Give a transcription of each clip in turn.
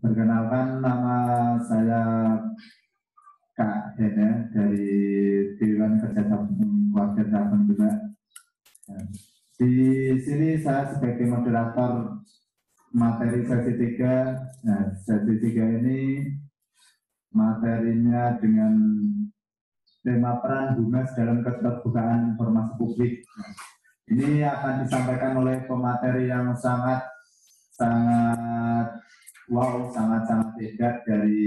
Perkenalkan, nama saya Kak Hena dari Dewan Kerja Tabung Keluarga Tabung juga. Di sini saya sebagai moderator materi sesi 3. Nah, sesi 3 ini materinya dengan tema peran Humas dalam keterbukaan informasi publik. Nah, ini akan disampaikan oleh pemateri yang sangat hebat dari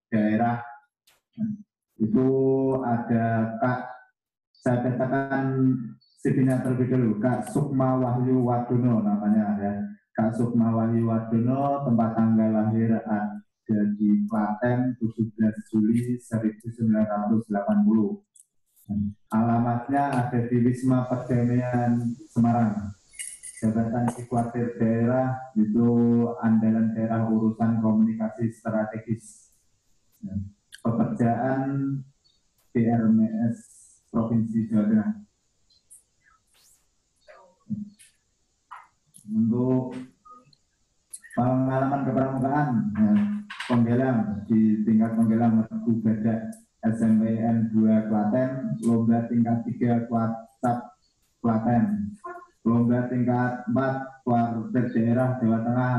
daerah. Itu ada Kak, saya katakan CV-nya terlebih dulu, Kak Sukma Wahyu Wadono namanya ya. Kak Sukma Wahyu Wadono, tempat tanggal lahir ada di Klaten 17 Juli 1980. Alamatnya ada di Wisma Perdamaian Semarang. Jabatan di kuartir daerah itu andalan daerah urusan komunikasi strategis. Pekerjaan PRMS Provinsi Jawa Tengah. Untuk pengalaman kepramukaan, penggalang di tingkat penggalang Mergu Badak SMPN 2 Klaten, lomba tingkat 3 WhatsApp Klaten, lomba tingkat 4 kuartir daerah Jawa Tengah,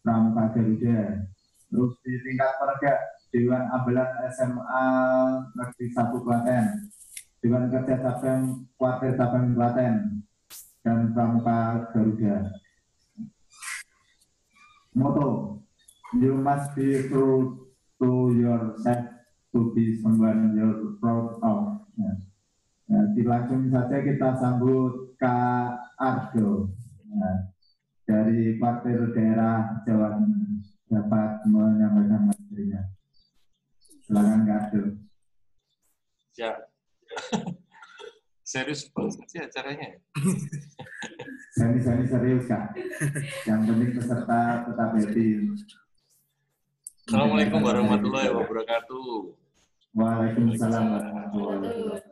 Pramuka Garuda. Terus di tingkat perda Dewan Ambelan SMA Negeri 1 Klaten, Dewan Kerja Cabang Kuartir Cabang Klaten, dan Pramuka Garuda. Moto: you must be true to yourself to be someone you're proud of. Langsung saja kita sambut Kak Ardo dari kuartir daerah Jawa Tengah, dapat menyampaikan materinya. Silakan Kak Ardo. Ya, serius banget sih acaranya. Semi serius Kak. Yang penting peserta tetap happy. Assalamualaikum warahmatullahi wabarakatuh. Waalaikumsalam warahmatullahi wabarakatuh.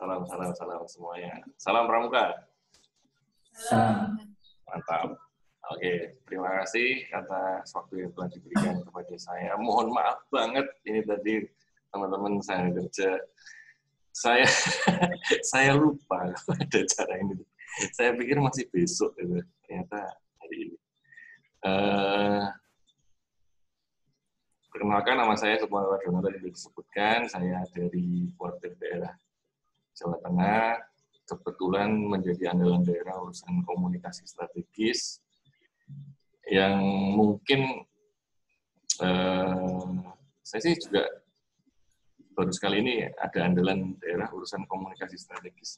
Salam semuanya. Salam Pramuka. Salam. Mantap. Oke, terima kasih atas waktu yang telah diberikan kepada saya. Mohon maaf banget ini tadi teman-teman saya kerja. Saya lupa ada acara ini. Saya pikir masih besok, gitu. Ternyata hari ini. Perkenalkan, nama saya Sukma Wadono, tadi disebutkan. Saya dari kuartir daerah Jawa Tengah, kebetulan menjadi andalan daerah urusan komunikasi strategis, yang mungkin saya sih juga baru sekali ini ada andalan daerah urusan komunikasi strategis.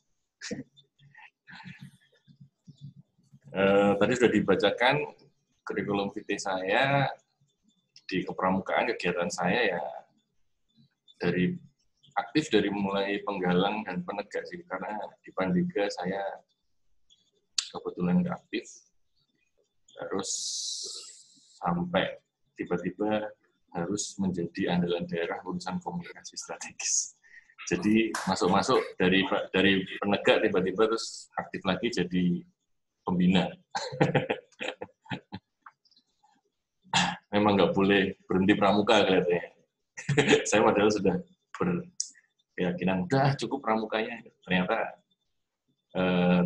Tadi sudah dibacakan kurikulum vitae saya di kepramukaan. Kegiatan saya ya aktif dari mulai penggalang dan penegak sih, karena di Pandega saya kebetulan nggak aktif, terus sampai tiba-tiba harus menjadi andalan daerah urusan komunikasi strategis. Jadi masuk dari penegak tiba-tiba terus aktif lagi jadi pembina. Memang nggak boleh berhenti pramuka kelihatannya. Saya padahal sudah berkeyakinan udah cukup pramukanya. Ternyata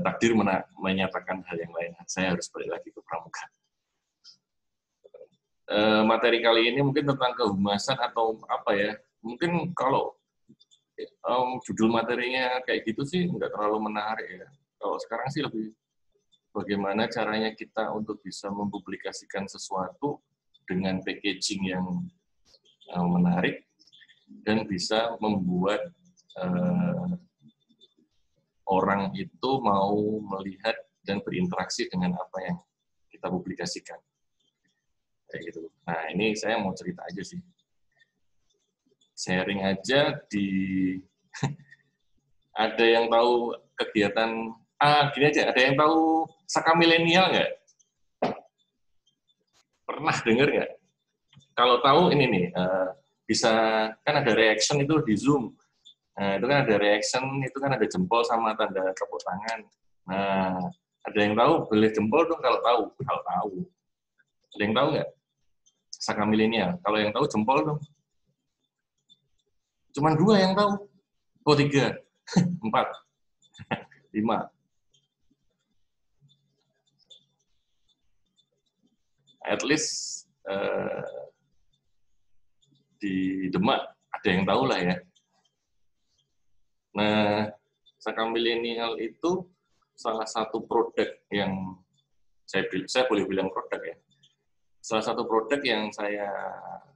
takdir menyatakan hal yang lain. Saya harus balik lagi ke pramuka. Materi kali ini mungkin tentang kehumasan atau apa ya. Mungkin kalau judul materinya kayak gitu sih nggak terlalu menarik ya. Kalau sekarang sih lebih bagaimana caranya kita untuk bisa mempublikasikan sesuatu dengan packaging yang menarik dan bisa membuat orang itu mau melihat dan berinteraksi dengan apa yang kita publikasikan. Kayak gitu. Nah, ini saya mau cerita aja sih. Sharing aja ada yang tahu kegiatan gini aja, ada yang tahu Saka Milenial nggak? Pernah dengar nggak? Kalau tahu ini nih, bisa, kan ada reaction itu di Zoom. Nah, itu kan ada reaction, itu kan ada jempol sama tanda tepuk tangan. Nah, ada yang tahu, boleh jempol dong kalau tahu. Ada yang tahu nggak? Saka milenial. Kalau yang tahu jempol dong. Cuman 2 yang tahu. Oh 3, 4, 5. At least di Demak ada yang tahu lah ya. Nah, Saka milenial itu salah satu produk yang saya boleh bilang produk ya. Salah satu produk yang saya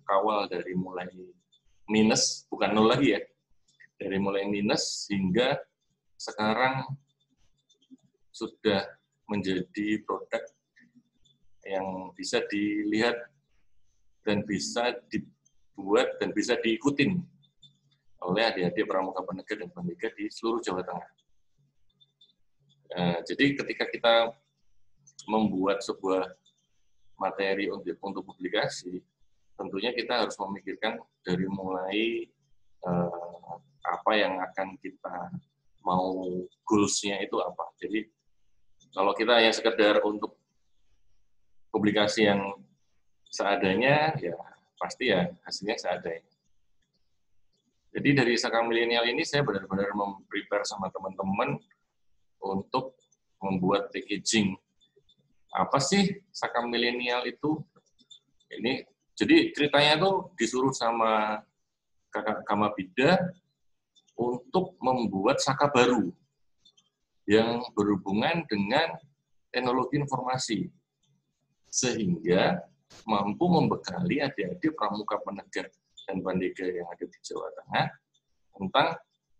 kawal dari mulai minus, bukan nol lagi ya, dari mulai minus hingga sekarang sudah menjadi produk yang bisa dilihat dan bisa dibuat dan bisa diikutin oleh adik-adik pramuka penegak dan pandega di seluruh Jawa Tengah. Jadi ketika kita membuat sebuah materi untuk publikasi, tentunya kita harus memikirkan dari mulai apa yang akan kita mau goals-nya itu apa. Jadi kalau kita hanya sekedar untuk publikasi yang seadanya, ya pasti ya hasilnya seadanya. Jadi dari Saka milenial ini saya benar-benar memprepare sama teman-teman untuk membuat packaging. Apa sih Saka milenial itu? Ini jadi ceritanya tuh disuruh sama Kakak Kamabida untuk membuat Saka baru yang berhubungan dengan teknologi informasi sehingga mampu membekali adik-adik pramuka penegak dan pandega yang ada di Jawa Tengah tentang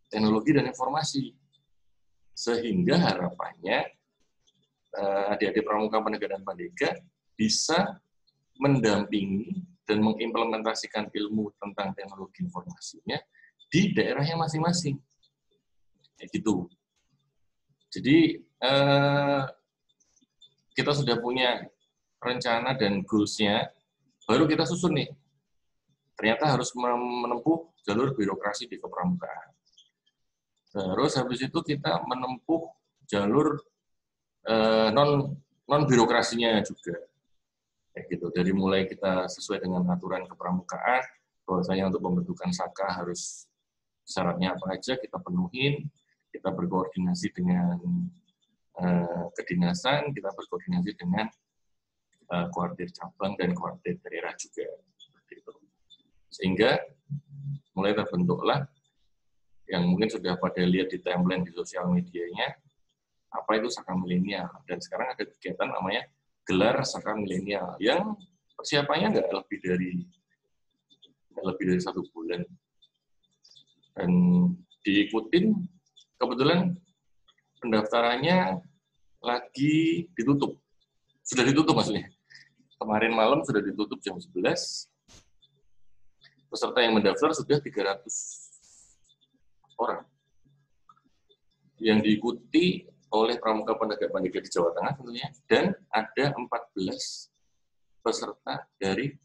teknologi dan informasi. Sehingga harapannya adik-adik pramuka penegak dan pandega bisa mendampingi dan mengimplementasikan ilmu tentang teknologi informasinya di daerahnya masing-masing. Kayak gitu. Jadi kita sudah punya rencana dan goals-nya, baru kita susun nih. Ternyata harus menempuh jalur birokrasi di kepramukaan. Terus habis itu kita menempuh jalur non birokrasinya juga. Kayak gitu. Dari mulai kita sesuai dengan aturan kepramukaan, bahwasanya untuk pembentukan Saka harus syaratnya apa aja kita penuhin, kita berkoordinasi dengan kedinasan, kita berkoordinasi dengan koordinator cabang dan koordinator daerah juga. Sehingga mulai terbentuklah yang mungkin sudah pada lihat di timeline di sosial medianya, apa itu Saka milenial. Dan sekarang ada kegiatan namanya Gelar Saka milenial, yang persiapannya nggak lebih dari 1 bulan. Dan diikutin, kebetulan pendaftarannya lagi ditutup. Sudah ditutup maksudnya. Kemarin malam sudah ditutup jam 11. Peserta yang mendaftar sudah 300 orang. Yang diikuti oleh pramuka penegak pandega di Jawa Tengah tentunya, dan ada 14 peserta dari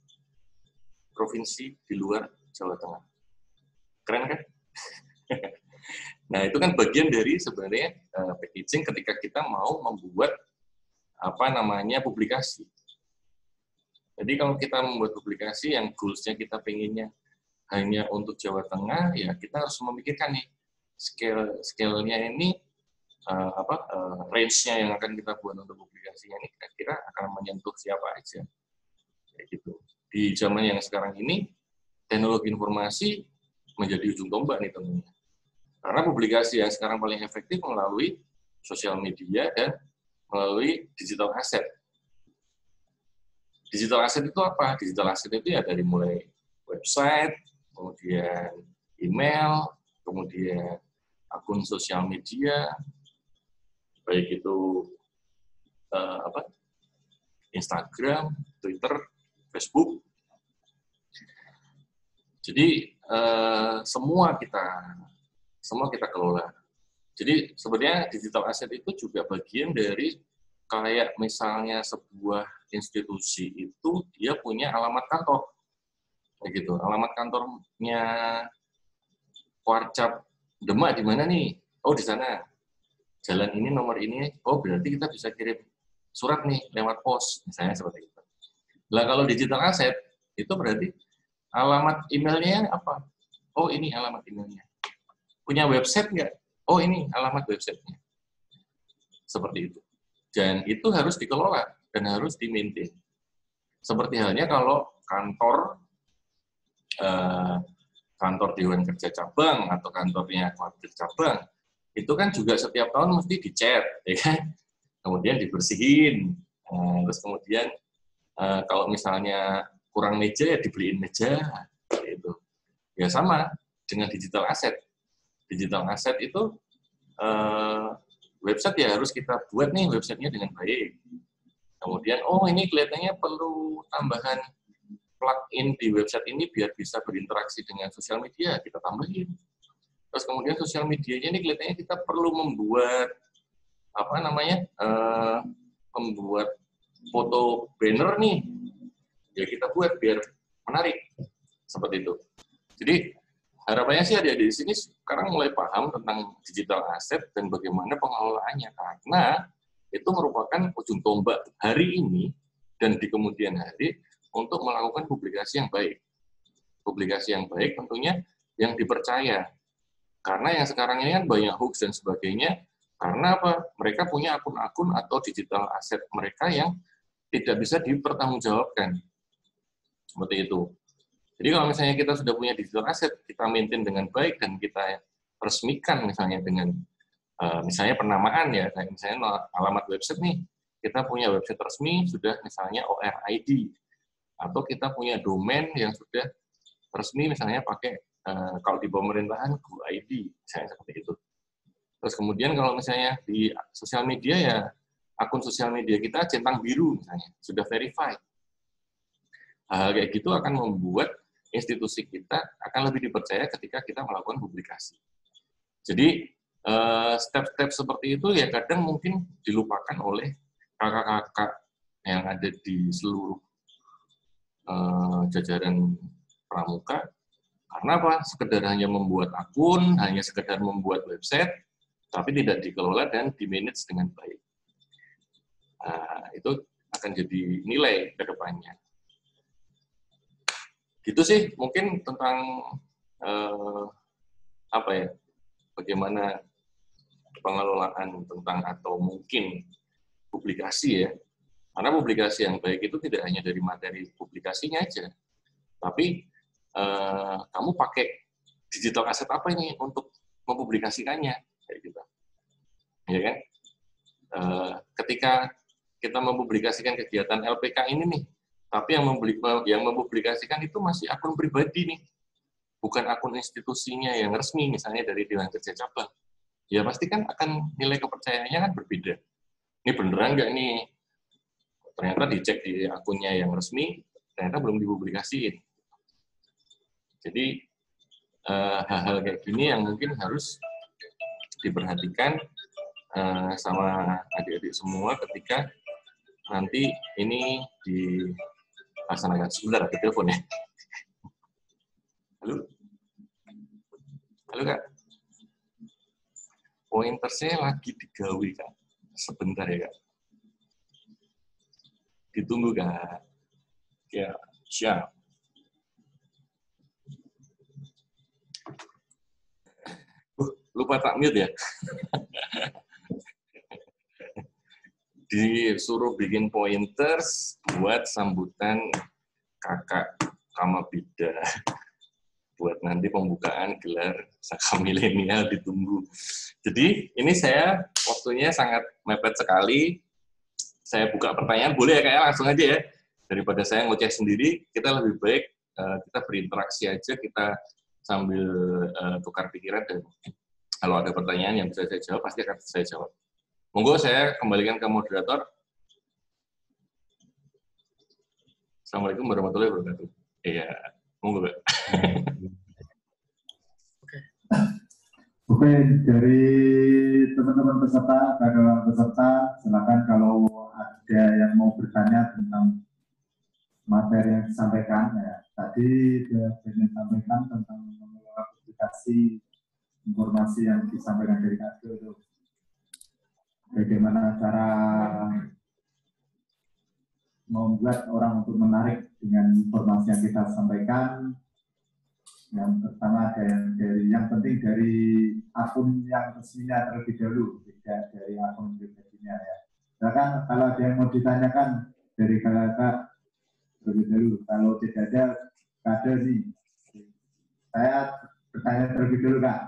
provinsi di luar Jawa Tengah. Keren kan? Nah, itu kan bagian dari sebenarnya packaging ketika kita mau membuat publikasi. Jadi kalau kita membuat publikasi yang goals-nya kita pengennya hanya untuk Jawa Tengah, ya kita harus memikirkan nih scale-nya ini range-nya yang akan kita buat untuk publikasinya ini kira-kira akan menyentuh siapa aja. Kayak gitu. Di zaman yang sekarang ini, teknologi informasi menjadi ujung tombak nih tentunya. Karena publikasi yang sekarang paling efektif melalui sosial media dan melalui digital asset. Digital asset itu apa? Digital asset itu ya dari mulai website, kemudian email, kemudian akun sosial media, baik itu Instagram, Twitter, Facebook. Jadi semua kita kelola. Jadi sebenarnya digital asset itu juga bagian dari kayak misalnya sebuah institusi itu dia punya alamat kantor, kayak gitu. Alamat kantornya Warcap Demak di mana nih? Oh di sana. Jalan ini, nomor ini. Oh berarti kita bisa kirim surat nih lewat pos, misalnya seperti itu. Lah kalau digital asset itu berarti alamat emailnya apa? Oh ini alamat emailnya. Punya website nggak? Oh ini alamat websitenya. Seperti itu. Dan itu harus dikelola dan harus di-maintain. Seperti halnya kalau kantor Dewan Kerja Cabang atau kantornya Wakil Cabang, itu kan juga setiap tahun mesti dicat, ya kan? Kemudian dibersihin. Terus kemudian kalau misalnya kurang meja ya dibeliin meja, gitu. Ya sama dengan digital asset. Digital asset itu website ya harus kita buat nih websitenya dengan baik. Kemudian, oh ini kelihatannya perlu tambahan plugin di website ini biar bisa berinteraksi dengan sosial media, kita tambahin. Terus kemudian sosial medianya ini kelihatannya kita perlu membuat membuat foto banner nih, ya kita buat biar menarik, seperti itu. Jadi harapannya sih adik-adik di sini sekarang mulai paham tentang digital asset dan bagaimana pengelolaannya, karena itu merupakan ujung tombak hari ini dan di kemudian hari untuk melakukan publikasi yang baik. Publikasi yang baik tentunya yang dipercaya. Karena yang sekarang ini kan banyak hoax dan sebagainya, karena apa? Mereka punya akun-akun atau digital asset mereka yang tidak bisa dipertanggungjawabkan. Seperti itu. Jadi kalau misalnya kita sudah punya digital asset, kita maintain dengan baik dan kita resmikan misalnya dengan misalnya penamaan ya, kayak misalnya alamat website nih, kita punya website resmi sudah misalnya ORID, atau kita punya domain yang sudah resmi misalnya pakai kalau di pemerintahan GoID, misalnya seperti itu. Terus kemudian kalau misalnya di sosial media ya akun sosial media kita centang biru misalnya, sudah verified. Hal kayak gitu akan membuat institusi kita akan lebih dipercaya ketika kita melakukan publikasi. Jadi step-step seperti itu ya kadang mungkin dilupakan oleh kakak-kakak yang ada di seluruh jajaran pramuka. Karena apa? Sekedar hanya membuat akun, hanya sekedar membuat website, tapi tidak dikelola dan di-manage dengan baik. Nah, itu akan jadi nilai ke depannya. Gitu sih, mungkin tentang bagaimana pengelolaan tentang atau mungkin publikasi ya. Karena publikasi yang baik itu tidak hanya dari materi publikasinya aja, tapi kamu pakai digital asset apa ini untuk mempublikasikannya, kayak gitu, ya kan? Ketika kita mempublikasikan kegiatan LPK ini nih, tapi yang mempublikasikan itu masih akun pribadi nih, bukan akun institusinya yang resmi, misalnya dari Dewan Kerja Cabang, ya pasti kan akan nilai kepercayaannya kan berbeda. Ini beneran nggak nih? Ternyata dicek di akunnya yang resmi, ternyata belum dipublikasiin. Jadi hal-hal kayak gini yang mungkin harus diperhatikan sama adik-adik semua ketika nanti ini dilaksanakan. Sebentar, ada telepon ya. Halo? Halo, Kak? Pointer-nya lagi digawe, Kak. Sebentar ya, Kak. Ditunggu, Kak. Ya, siap. Lupa tak mute ya. Disuruh bikin pointers buat sambutan kakak Kamabida. Buat nanti pembukaan gelar Saka Milenial ditunggu. Jadi ini saya waktunya sangat mepet sekali. Saya buka pertanyaan, boleh ya kayak langsung aja ya. Daripada saya ngoceh sendiri, kita lebih baik kita berinteraksi aja, kita sambil tukar pikiran dan kalau ada pertanyaan yang bisa saya jawab, pasti akan saya jawab. Monggo saya kembalikan ke moderator. Assalamualaikum warahmatullahi wabarakatuh. Iya, monggo, Pak. Oke, dari teman-teman peserta, para peserta, silakan kalau ada yang mau bertanya tentang materi yang disampaikan. Ya, tadi sudah disampaikan tentang mengelola publikasi informasi yang disampaikan dari Kado itu. Bagaimana cara membuat orang untuk menarik dengan informasi yang kita sampaikan. Yang pertama ada yang penting dari akun yang resminya terlebih dahulu, tidak dari akun pribadinya ya. Bahkan kalau ada yang mau ditanyakan dari kakak terlebih dahulu, kalau tidak ada nih, saya bertanya terlebih dulu Kak.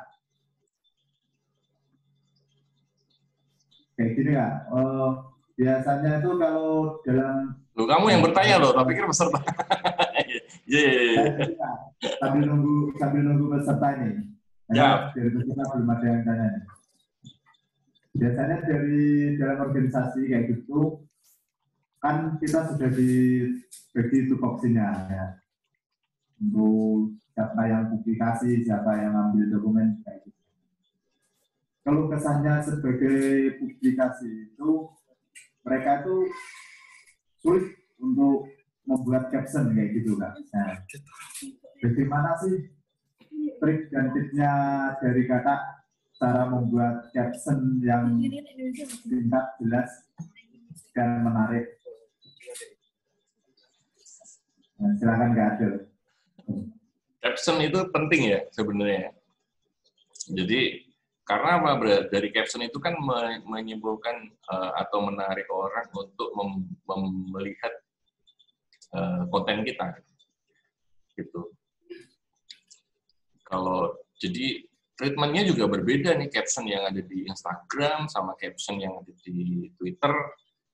Kayak gini Kak, biasanya itu kalau dalam... Loh, kamu yang bertanya loh, tak pikir peserta. Sambil nunggu peserta ini. Ya. Dari peserta belum ada yang tanya. Biasanya dari dalam organisasi kayak gitu, kan kita sudah dibagi tupoksinya ya. Untuk siapa yang publikasi, siapa yang ambil dokumen kayak gitu. Kalau kesannya sebagai publikasi itu, mereka itu sulit untuk membuat caption kayak gitu Kak. Nah, bagaimana sih trik dan tipsnya dari kakak cara membuat caption yang singkat, jelas, dan menarik? Nah, silakan Kak Adel. Caption itu penting ya sebenarnya. Jadi karena apa? Dari caption itu kan menyimpulkan atau menarik orang untuk melihat konten kita, gitu. Kalau jadi treatmentnya juga berbeda nih, caption yang ada di Instagram sama caption yang ada di Twitter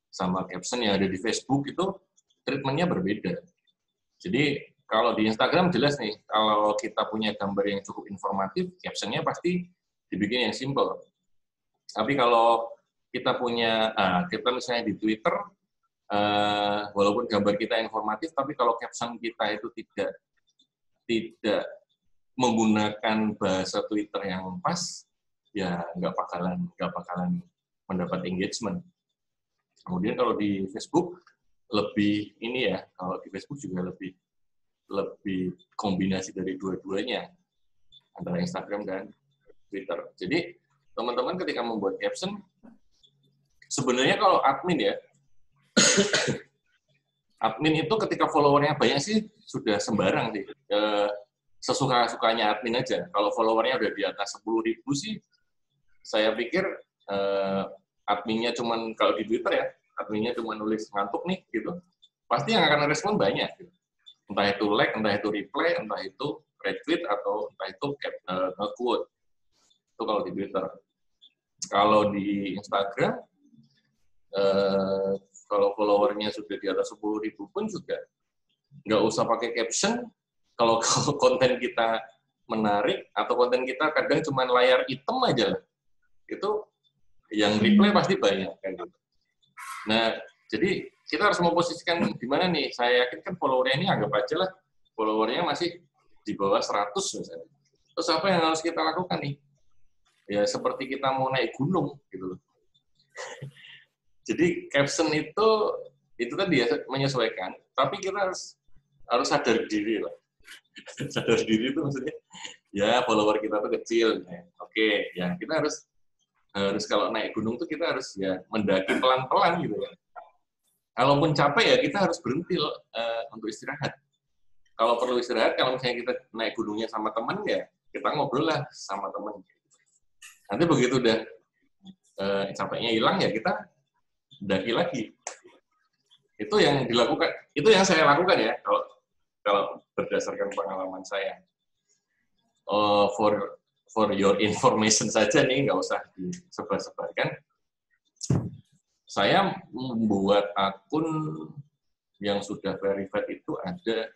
sama caption yang ada di Facebook itu treatmentnya berbeda. Jadi kalau di Instagram jelas nih, kalau kita punya gambar yang cukup informatif, captionnya pasti dibikin yang simple. Tapi kalau kita punya, kita misalnya di Twitter, walaupun gambar kita informatif, tapi kalau caption kita itu tidak menggunakan bahasa Twitter yang pas, ya nggak bakalan mendapat engagement. Kemudian kalau di Facebook lebih ini ya, kalau di Facebook juga lebih kombinasi dari dua-duanya antara Instagram dan Twitter. Jadi teman-teman ketika membuat caption, sebenarnya kalau admin ya, admin itu ketika followernya banyak sih sudah sembarang sih. Sesuka-sukanya admin aja. Kalau followernya udah di atas 10.000 sih, saya pikir adminnya cuman, kalau di Twitter ya, adminnya cuma nulis ngantuk nih, gitu. Pasti yang akan respon banyak. Gitu. Entah itu like, entah itu reply, entah itu retweet, atau entah itu nge-quote. Itu kalau di Twitter. Kalau di Instagram, kalau followernya sudah di atas 10.000 pun juga nggak usah pakai caption. Kalau konten kita menarik, atau konten kita kadang cuma layar hitam aja, itu yang reply pasti banyak. Kan gitu. Nah, jadi kita harus memposisikan di mana nih. Saya yakin kan followernya ini anggap aja lah, followernya masih di bawah 100 misalnya. Terus apa yang harus kita lakukan nih? Ya seperti kita mau naik gunung gitu loh. Jadi caption itu tadi ya, menyesuaikan, tapi kita harus sadar diri lah. Sadar diri itu maksudnya ya follower kita tuh kecil. Oke, ya kita harus kalau naik gunung tuh kita harus ya mendaki pelan-pelan gitu ya. Kalaupun capek ya kita harus berhenti untuk istirahat. Kalau perlu istirahat, kalau misalnya kita naik gunungnya sama teman ya kita ngobrol lah sama teman. Nanti begitu udah capeknya hilang ya kita daki lagi. Itu yang dilakukan, itu yang saya lakukan ya kalau berdasarkan pengalaman saya. For your information saja nih, nggak usah disebar-sebarkan. Saya membuat akun yang sudah verified itu ada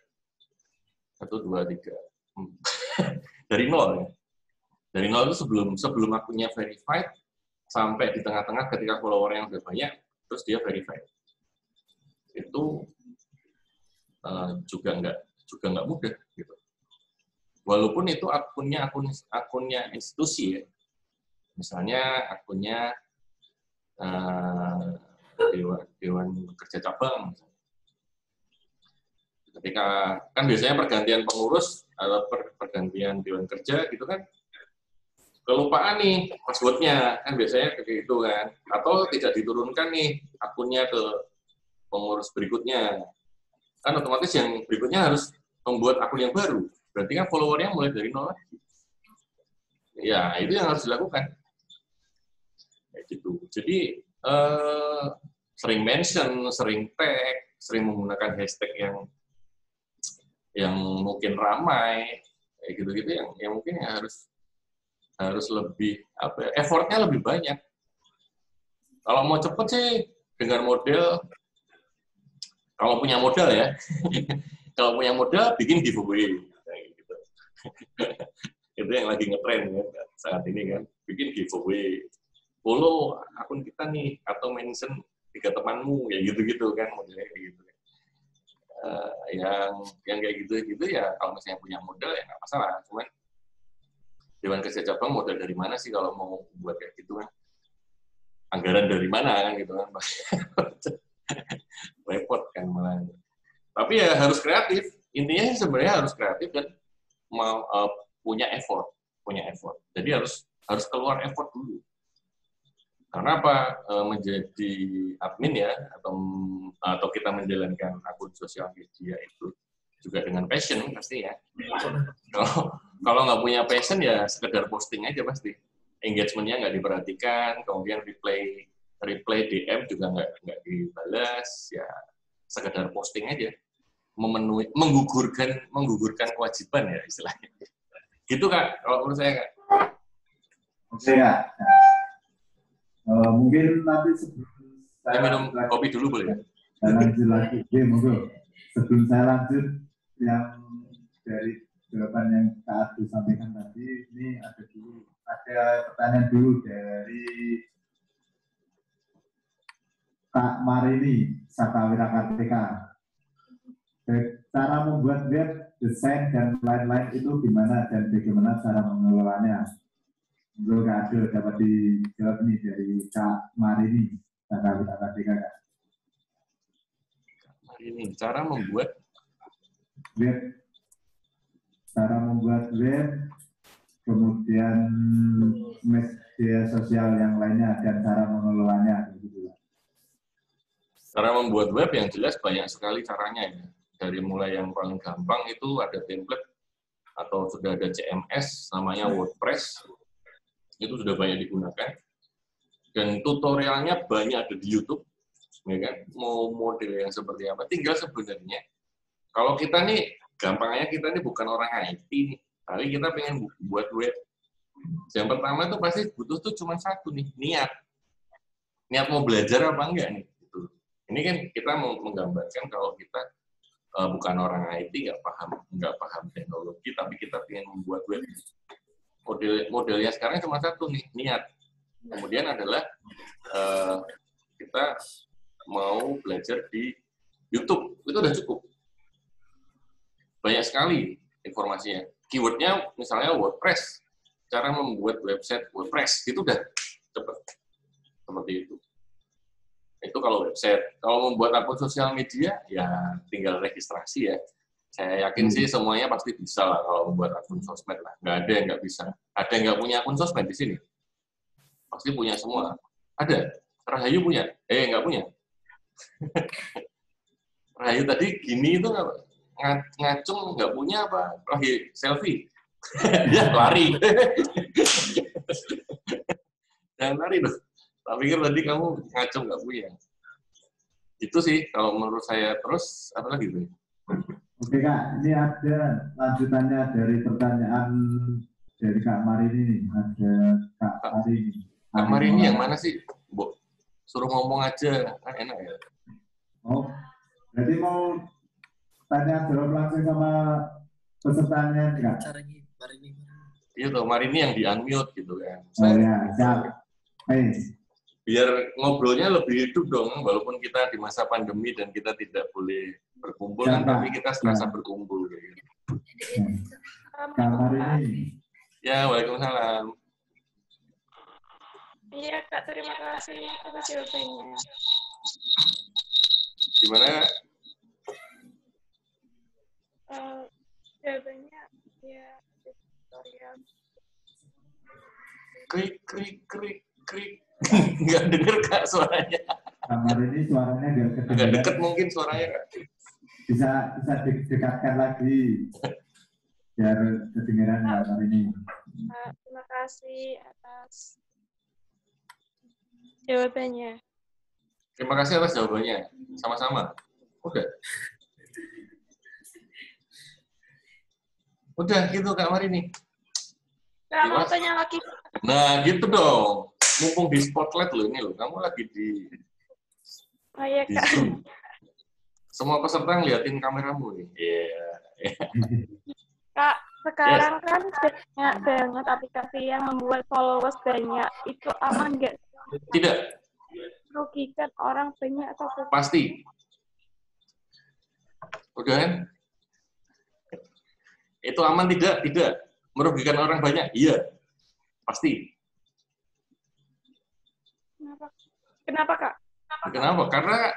1, 2, 3 dari 0 ya. Dari 0 itu sebelum akunnya verified sampai di tengah-tengah ketika follower yang sudah banyak, terus dia verified. Itu juga nggak mudah gitu. Walaupun itu akunnya institusi ya. Misalnya akunnya Dewan Kerja Cabang. Ketika kan biasanya pergantian pengurus atau pergantian Dewan Kerja gitu kan, kelupaan nih passwordnya kan biasanya kayak gitu kan, atau tidak diturunkan nih akunnya ke pengurus berikutnya. Kan otomatis yang berikutnya harus membuat akun yang baru. Berarti kan followernya mulai dari nol lagi. Ya, itu yang harus dilakukan. Kayak gitu. Jadi, sering mention, sering tag, sering menggunakan hashtag yang mungkin ramai, kayak gitu-gitu yang mungkin harus lebih effortnya lebih banyak. Kalau mau cepet sih dengan model, kalau punya modal ya, kalau punya modal bikin giveaway, kayak gitu. Itu yang lagi ngetren kan saat ini kan, bikin giveaway, follow akun kita nih atau mention 3 temanmu, kayak gitu-gitu kan modelnya kayak gitu. Yang kayak gitu ya kalau misalnya punya modal ya nggak masalah. Cuman Dewan Kerja Cabang modal dari mana sih kalau mau buat kayak gitu kan? Anggaran dari mana kan gitu kan? Repot kan malah. Tapi ya harus kreatif. Intinya sebenarnya harus kreatif dan mau punya effort. Jadi harus keluar effort dulu. Karena apa? Menjadi admin ya atau kita menjalankan akun sosial media itu juga dengan passion pasti ya. Kalau nggak punya passion ya sekedar posting aja pasti. Engagement-nya nggak diperhatikan, kemudian reply DM juga nggak dibalas, ya sekedar posting aja. Menggugurkan kewajiban ya istilahnya. Gitu Kak, kalau menurut saya Kak. Oke Kak. Mungkin nanti sebelum saya minum kopi dulu boleh ya? Lanjut lagi, monggo. Sebelum saya lanjut yang dari jawaban yang Kak Adu sampaikan tadi, ini ada pertanyaan dulu dari Kak Marini Sakawira Kartika. Cara membuat web, desain dan lain-lain itu gimana dan bagaimana cara mengelolanya? Menurut Kak Adu dapat dijawab nih dari Kak Marini Sakawira Kartika. Ini cara membuat web, kemudian media sosial yang lainnya dan cara mengelolanya. Cara membuat web yang jelas banyak sekali caranya ya. Dari mulai yang paling gampang itu ada template atau sudah ada CMS namanya WordPress, itu sudah banyak digunakan. Dan tutorialnya banyak ada di YouTube, ya kan? Mau model yang seperti apa? Tinggal sebenarnya kalau kita nih gampangnya kita nih bukan orang IT nih, tapi kita pengen buat web. Yang pertama itu pasti butuh tuh cuma satu nih, niat mau belajar apa enggak nih. Gitu. Ini kan kita mau menggambarkan kalau kita bukan orang IT, nggak paham teknologi, tapi kita pengen membuat web. Modelnya sekarang cuma satu nih, niat. Kemudian adalah kita mau belajar di YouTube, itu udah cukup. Banyak sekali informasinya. Keywordnya misalnya WordPress, cara membuat website WordPress, itu udah cepat. Seperti itu. Itu kalau website. Kalau membuat akun sosial media, ya tinggal registrasi ya. Saya yakin sih semuanya pasti bisa lah kalau membuat akun sosmed lah. Nggak ada yang nggak bisa. Ada yang nggak punya akun sosmed di sini? Pasti punya semua. Ada. Rahayu punya? Nggak punya. Rahayu tadi gini itu ngacung nggak punya apa? Lagi selfie. Dia lari. Jangan lari loh. Tak pikir tadi kamu ngacung nggak punya. Itu sih kalau menurut saya. Terus apa lagi tuh? Oke Kak, ini ada lanjutannya dari pertanyaan dari Kak Marini. Ada Kak Marini. Kak Marini yang mana sih? Bu, suruh ngomong aja, kan enak ya. Oh, jadi mau tanya jawab langsung sama pesertanya nih Kak? Iya tuh, Marini yang di-unmute gitu kan. Oh ya, siap. Biar ngobrolnya lebih hidup dong, walaupun kita di masa pandemi dan kita tidak boleh berkumpul, kan, tapi kita serasa berkumpul. Gitu. Kak Marini. Ya, waalaikumsalam. Iya Kak, terima kasih atas jawabannya. Gimana? Jawabannya ya tutorial. Krik. Nggak denger Kak suaranya. kamar ini suaranya nggak Agak kedengeran. deket mungkin suaranya, Kak. Bisa dekatkan lagi biar kedengeran kamar ini. Terima kasih atas jawabannya. Terima kasih atas jawabannya. Sama-sama. Udah gitu Kak Marini. Nggak mau tanya lagi. Nah gitu dong. Mumpung di spotlight loh ini loh. Kamu lagi di Oh iya, di Kak. Zoom. Semua peserta ngeliatin kameramu nih. Iya. Kak, sekarang kan banyak banget aplikasi yang membuat followers banyak. Itu aman nggak? Tidak. Merugikan orang banyak atau tidak? Pasti. Udah kan? Itu aman tidak? Tidak. Merugikan orang banyak? Iya. Pasti. Kenapa, Kak? Kenapa? Karena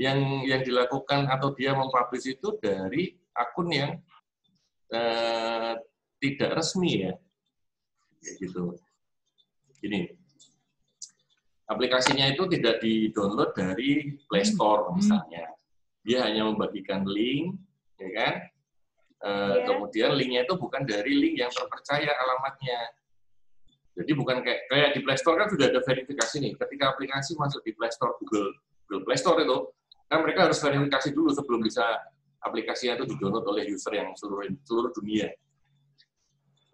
yang dilakukan atau dia mempublish itu dari akun yang tidak resmi ya. Kayak gitu. Gini. Aplikasinya itu tidak di-download dari Play Store misalnya. Dia hanya membagikan link, ya kan? Kemudian linknya itu bukan dari link yang terpercaya alamatnya. Jadi bukan kayak di Play Store kan sudah ada verifikasi nih. Ketika aplikasi masuk di Play Store Google Play Store itu, kan mereka harus verifikasi dulu sebelum bisa aplikasinya itu di-download oleh user yang seluruh dunia.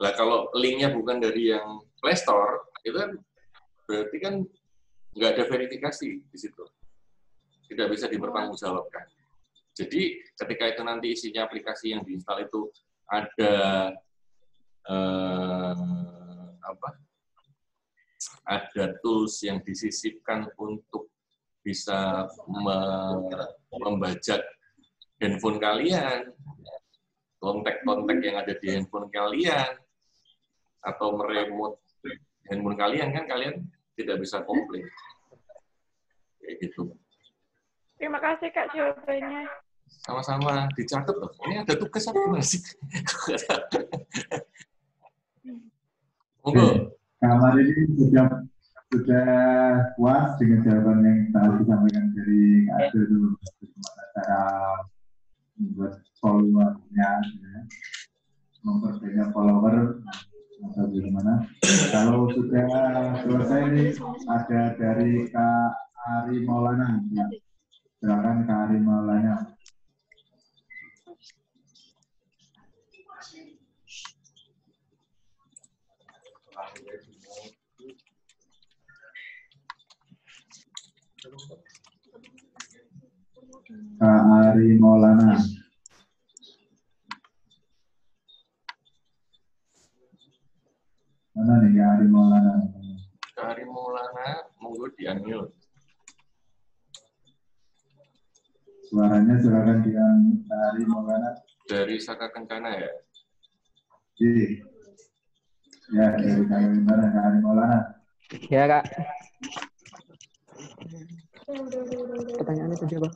Nah kalau linknya bukan dari yang Play Store, itu kan berarti kan nggak ada verifikasi di situ. Tidak bisa dipertanggungjawabkan. Jadi ketika itu nanti isinya aplikasi yang diinstal itu ada ada tools yang disisipkan untuk bisa membajak handphone kalian, kontak-kontak yang ada di handphone kalian, atau meremote handphone kalian, kan kalian tidak bisa komplain. Kayak gitu. Terima kasih, Kak, jawabannya. Sama-sama. Dicatat loh. Ini ada tugas apa gimana sih? Monggo. Kamar ini sudah puas dengan jawaban yang tadi disampaikan dari Kak Adel dulu. Bagaimana cara membuat followernya, ya. Memperbanyak follower, atau bagaimana. Kalau sudah selesai ini, ada dari Kak Ari Maulana. Ya. Silakan Kak Ari Maulana. Kak Ari Maulana. Mana nih Kak Ari Maulana? Kak Ari Maulana, monggo di-unmute. Suaranya silakan di-unmute Kak Ari Maulana. Dari Saka Kencana ya? Ya, dari Saka Kencana, Kak Ari Maulana. Ya, Kak. Pertanyaannya tadi apa?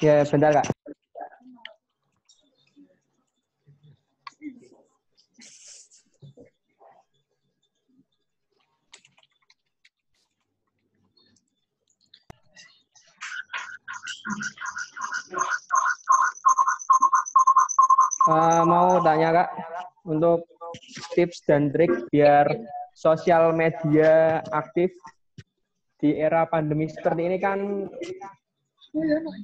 Ya, bentar, Kak. Mau tanya, Kak, untuk tips dan trik biar sosial media aktif di era pandemi seperti ini kan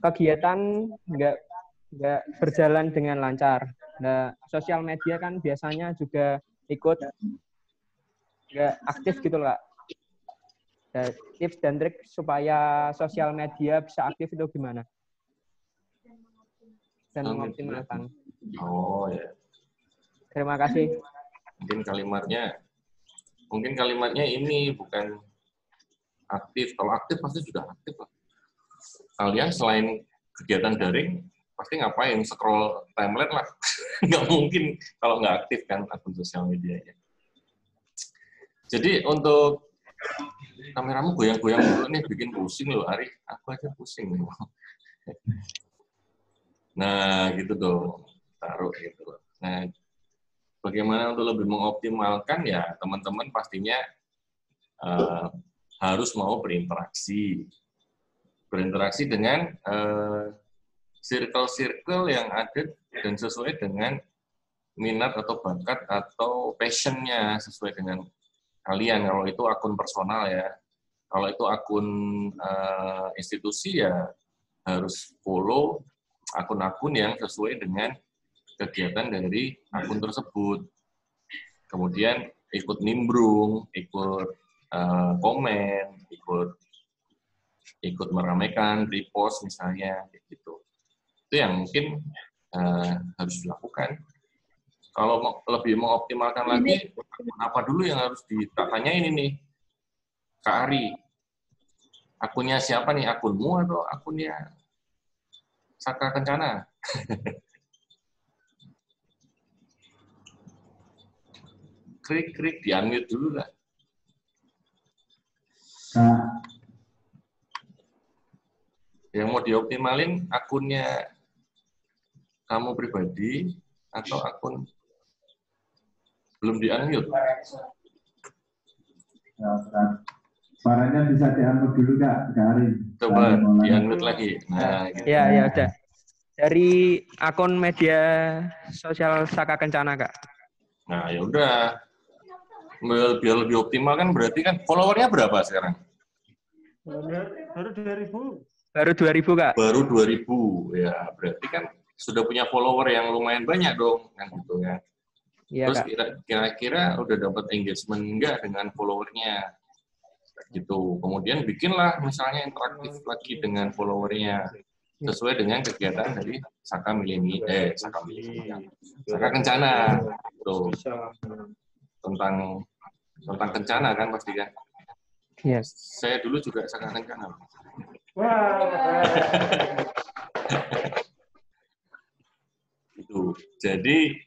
kegiatan nggak berjalan dengan lancar. Nah, sosial media kan biasanya juga ikut nggak aktif gitu loh, Kak. Nah, tips dan trik supaya sosial media bisa aktif itu gimana? Dan mengoptimalkan. Oh ya. Terima kasih. Mungkin kalimatnya ini bukan aktif. Kalau aktif pasti sudah aktif lah. Kalian selain kegiatan daring pasti ngapain? Scroll timeline lah. Nggak mungkin kalau nggak aktif kan akun sosial medianya. Jadi untuk kameramu goyang-goyang dulu nih, bikin pusing loh Ari. Aku aja pusing nih. Nah gitu dong, taruh gitu. Nah bagaimana untuk lebih mengoptimalkan ya teman-teman pastinya harus mau berinteraksi dengan circle-circle yang ada dan sesuai dengan minat atau bakat atau passion-nya sesuai dengan kalian. Kalau itu akun personal ya, kalau itu akun institusi ya harus follow akun-akun yang sesuai dengan kegiatan dari akun tersebut. Kemudian ikut nimbrung, ikut komen, ikut meramaikan, repost misalnya, gitu. Itu yang mungkin harus dilakukan. Kalau lebih mengoptimalkan lagi, apa dulu yang harus ditanyain ini, Kak Ari? Akunnya siapa nih? Akunmu atau akunnya Saka Kencana? Krik, di-unmute dulu lah. Yang mau dioptimalin akunnya kamu pribadi atau akun belum di-unmute? Suaranya bisa di-unmute dulu, Kak Ari. Coba di-unmute lagi. Nah, gitu. Ya udah. Dari akun media sosial Saka Kencana, Kak. Nah, ya udah. Biar lebih optimal kan berarti kan followernya berapa sekarang? Baru 2000. Baru 2000, Kak. Baru 2000. Ya, berarti kan sudah punya follower yang lumayan banyak dong, kan gitu ya. Iya, Terus Kak. kira-kira udah dapat engagement enggak dengan followernya? Gitu. Kemudian bikinlah misalnya interaktif lagi dengan followernya sesuai dengan kegiatan dari Saka Kencana. Tuh. Tentang Kencana kan pasti kan? Yes. Saya dulu juga Saka Kencana. Itu. Jadi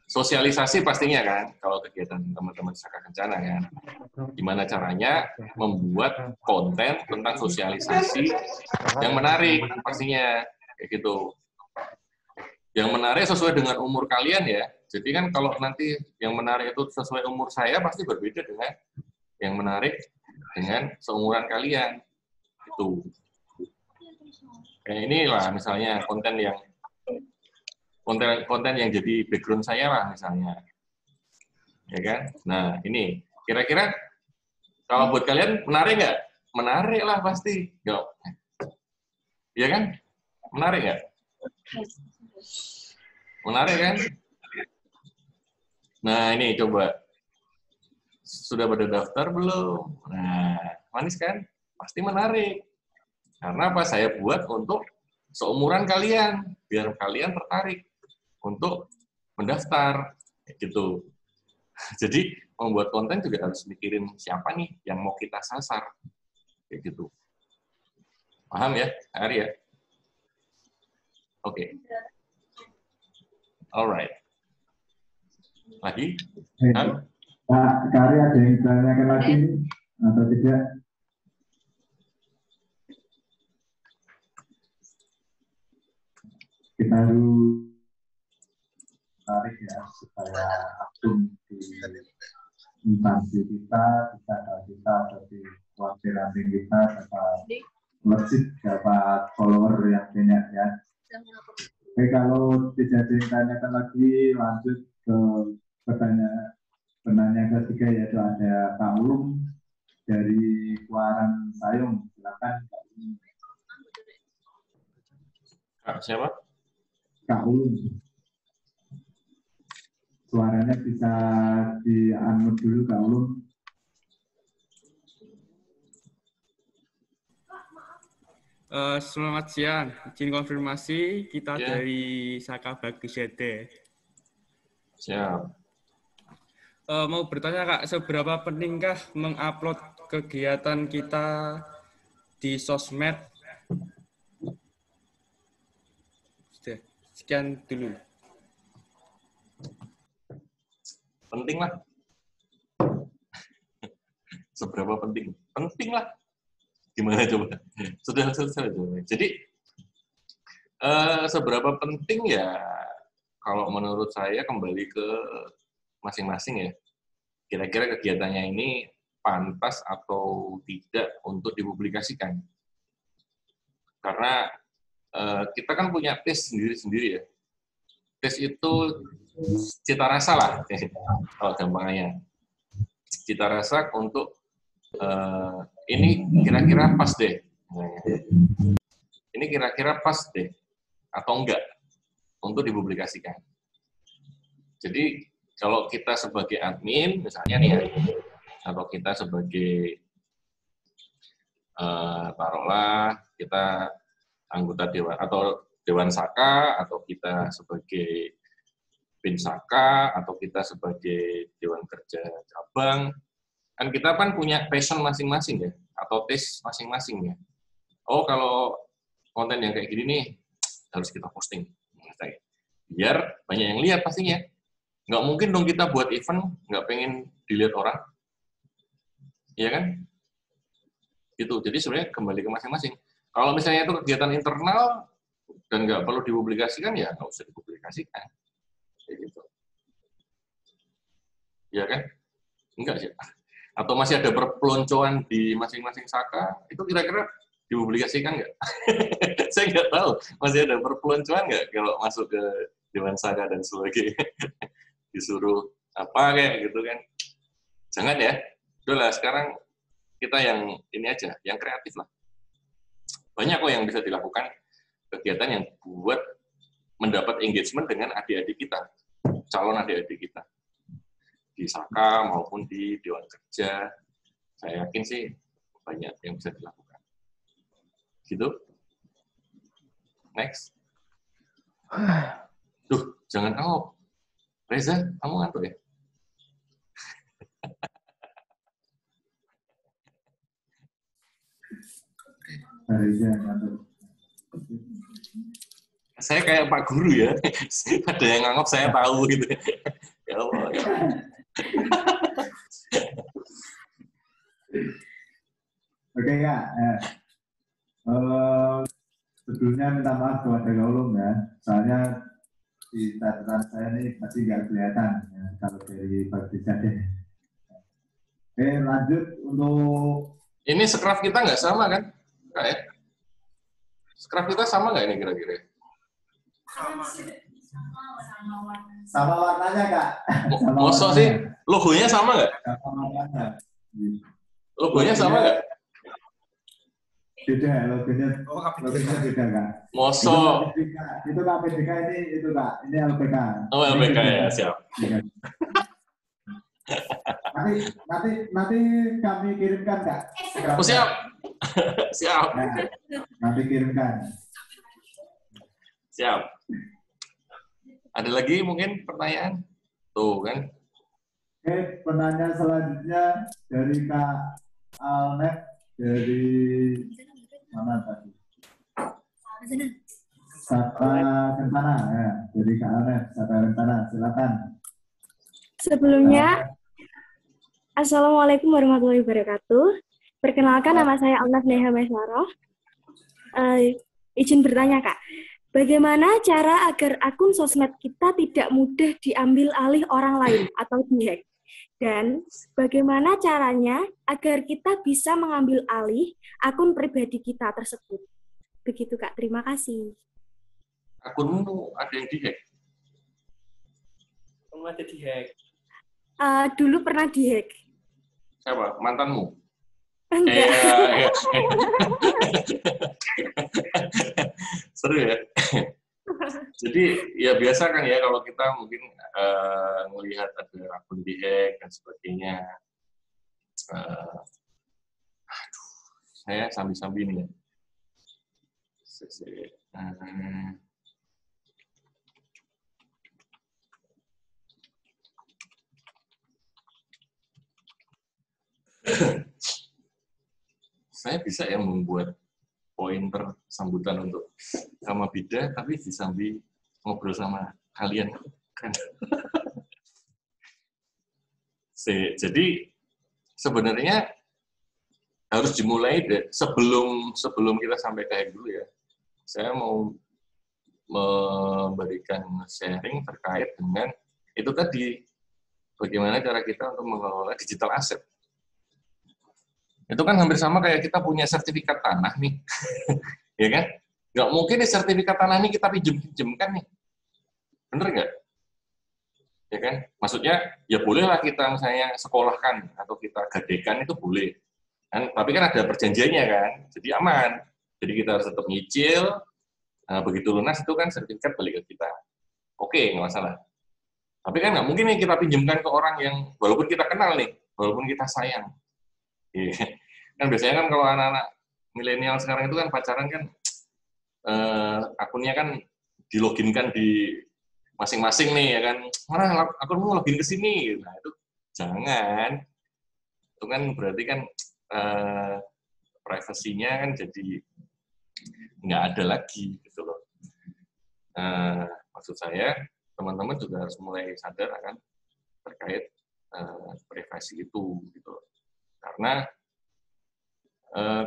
sosialisasi pastinya kan kalau kegiatan teman-teman Saka Kencana kan. Gimana caranya membuat konten tentang sosialisasi yang menarik pastinya kayak gitu. Yang menarik sesuai dengan umur kalian ya. Jadi kan kalau nanti yang menarik itu sesuai umur saya pasti berbeda dengan yang menarik dengan seumuran kalian. Itu. Kayak inilah misalnya konten yang jadi background saya lah misalnya. Ya kan? Nah, ini kira-kira kalau buat kalian menarik nggak? Menarik lah pasti. Iya kan? Menarik nggak? Menarik kan? Nah, ini coba. Sudah pada daftar belum? Nah, manis kan? Pasti menarik. Karena apa? Saya buat untuk seumuran kalian. Biar kalian tertarik untuk mendaftar. Gitu. Jadi, membuat konten juga harus mikirin siapa nih yang mau kita sasar. Kayak gitu. Paham ya, Ari ya? Oke. Alright. Lagi? Pak Ari ada yang ditanyakan lagi atau tidak? Kita dulu tarik ya supaya akun di instansi kita atau di wakil kita dapat legit dapat follower yang banyak ya. Oke, kalau tidak ditanyakan lagi lanjut ke penanya ketiga yaitu ada Kak Ulum dari Kuarang Sayung. Silakan Kak Ulum. Kak siapa? Kak Ulum. Suaranya bisa di-unmute dulu Kak Ulum. Selamat siang, izin konfirmasi kita Ya. dari Saka Bagus YD. Siap. Mau bertanya Kak, seberapa pentingkah mengupload kegiatan kita di sosmed? Sudah, sekian dulu. Penting lah. Seberapa penting? Penting lah. Gimana coba? Sudah. Jadi, seberapa penting ya, kalau menurut saya kembali ke masing-masing ya. Kira-kira kegiatannya ini pantas atau tidak untuk dipublikasikan. Karena kita kan punya tes sendiri-sendiri ya. Tes itu cita rasa lah, kalau gampangnya. Cita rasa untuk ini kira-kira pas deh. Ini kira-kira pas deh atau enggak untuk dipublikasikan. Jadi kalau kita sebagai admin misalnya nih ya, atau kita sebagai taruhlah kita anggota dewan atau dewan saka, atau kita sebagai pinsaka, atau kita sebagai dewan kerja cabang, kan kita kan punya passion masing-masing ya, atau taste masing-masing ya. Oh, kalau konten yang kayak gini nih harus kita posting, biar banyak yang lihat pastinya. Nggak mungkin dong kita buat event nggak pengen dilihat orang, iya kan? Gitu. Jadi sebenarnya kembali ke masing-masing. Kalau misalnya itu kegiatan internal dan nggak perlu dipublikasikan, ya nggak usah dipublikasikan. Kayak gitu. Iya kan? Enggak sih. Atau masih ada perpeloncoan di masing-masing saka, itu kira-kira dipublikasikan nggak? Saya nggak tahu. Masih ada perpeloncoan nggak kalau masuk ke dewan saka dan sebagainya? Disuruh apa kayak gitu kan? Jangan ya. Udahlah, sekarang kita yang ini aja, yang kreatif lah. Banyak kok yang bisa dilakukan, kegiatan yang buat mendapat engagement dengan adik-adik kita, calon adik-adik kita. Di Saka maupun di Dewan Kerja, saya yakin sih banyak yang bisa dilakukan. Gitu. Next. Duh, jangan ngantuk. Reza, kamu ngantuk ya? Reza ngantuk. Saya kayak Pak Guru ya. Ada yang nganggap saya tahu gitu. Ya Allah. Oke Kak, sebelumnya minta maaf kepada Kak Ulum ya, soalnya di catatan saya ini pasti nggak kelihatan ya, kalau dari bagi saja. Oke, lanjut untuk Ini skraf kita nggak sama kan? Kak ya? Skraf kita sama nggak ini kira-kira? sama warnanya Kak. Mosok sih? Logonya sama nggak? Sama warnanya. Logonya sama nggak? Beda, logonya beda Kak. Mosok. Itu KPDK ini itu Kak, ini LPK. Oh, LPK ya, siap. Nanti kami kirimkan Kak. Oh, siap. Siap. Nah, nanti kirimkan. Siap. Ada lagi mungkin pertanyaan? Tuh kan. Oke, pertanyaan selanjutnya dari Kak Alnet dari mana tadi? Saka Rentana ya, dari Kak Alnet, Saka Rentana, silakan. Sebelumnya, Assalamualaikum warahmatullahi wabarakatuh. Perkenalkan, nama saya Alnet Neha Mesaroh. Izin bertanya, Kak. Bagaimana cara agar akun sosmed kita tidak mudah diambil alih orang lain atau dihack? Dan bagaimana caranya agar kita bisa mengambil alih akun pribadi kita tersebut? Begitu, Kak. Terima kasih. Akunmu ada yang dihack? Kamu ada dihack. Dulu pernah dihack. Siapa? Mantanmu? Enggak. Seru ya. Jadi ya biasa kan ya kalau kita mungkin melihat ada akun dihack dan sebagainya. Aduh, saya sambil-sambil nih ya. Saya bisa ya membuat pointer sambutan untuk sama Bida, tapi disambi ngobrol sama kalian. Jadi sebenarnya harus dimulai sebelum kita sampai kayak dulu ya. Saya mau memberikan sharing terkait dengan itu tadi, bagaimana cara kita untuk mengelola digital asset. Itu kan hampir sama kayak kita punya sertifikat tanah nih. Ya kan? Nggak mungkin nih sertifikat tanah ini kita pinjem-pinjemkan nih. Bener nggak? Ya kan? Maksudnya, ya bolehlah kita misalnya sekolahkan atau kita gadekan itu boleh. Kan? Tapi kan ada perjanjiannya kan, jadi aman. Jadi kita harus tetap nyicil, nah, begitu lunas itu kan sertifikat balik ke kita. Oke, nggak masalah. Tapi kan nggak mungkin nih kita pinjamkan ke orang yang, walaupun kita kenal nih, walaupun kita sayang. Ya. Kan biasanya kan kalau anak-anak milenial sekarang itu kan pacaran kan, akunnya kan diloginkan di masing-masing nih, ya kan, mana akunmu login ke sini, nah itu jangan, itu kan berarti kan privasinya kan jadi nggak ada lagi gitu loh. Maksud saya teman-teman juga harus mulai sadar akan terkait privasi itu gitu loh. Karena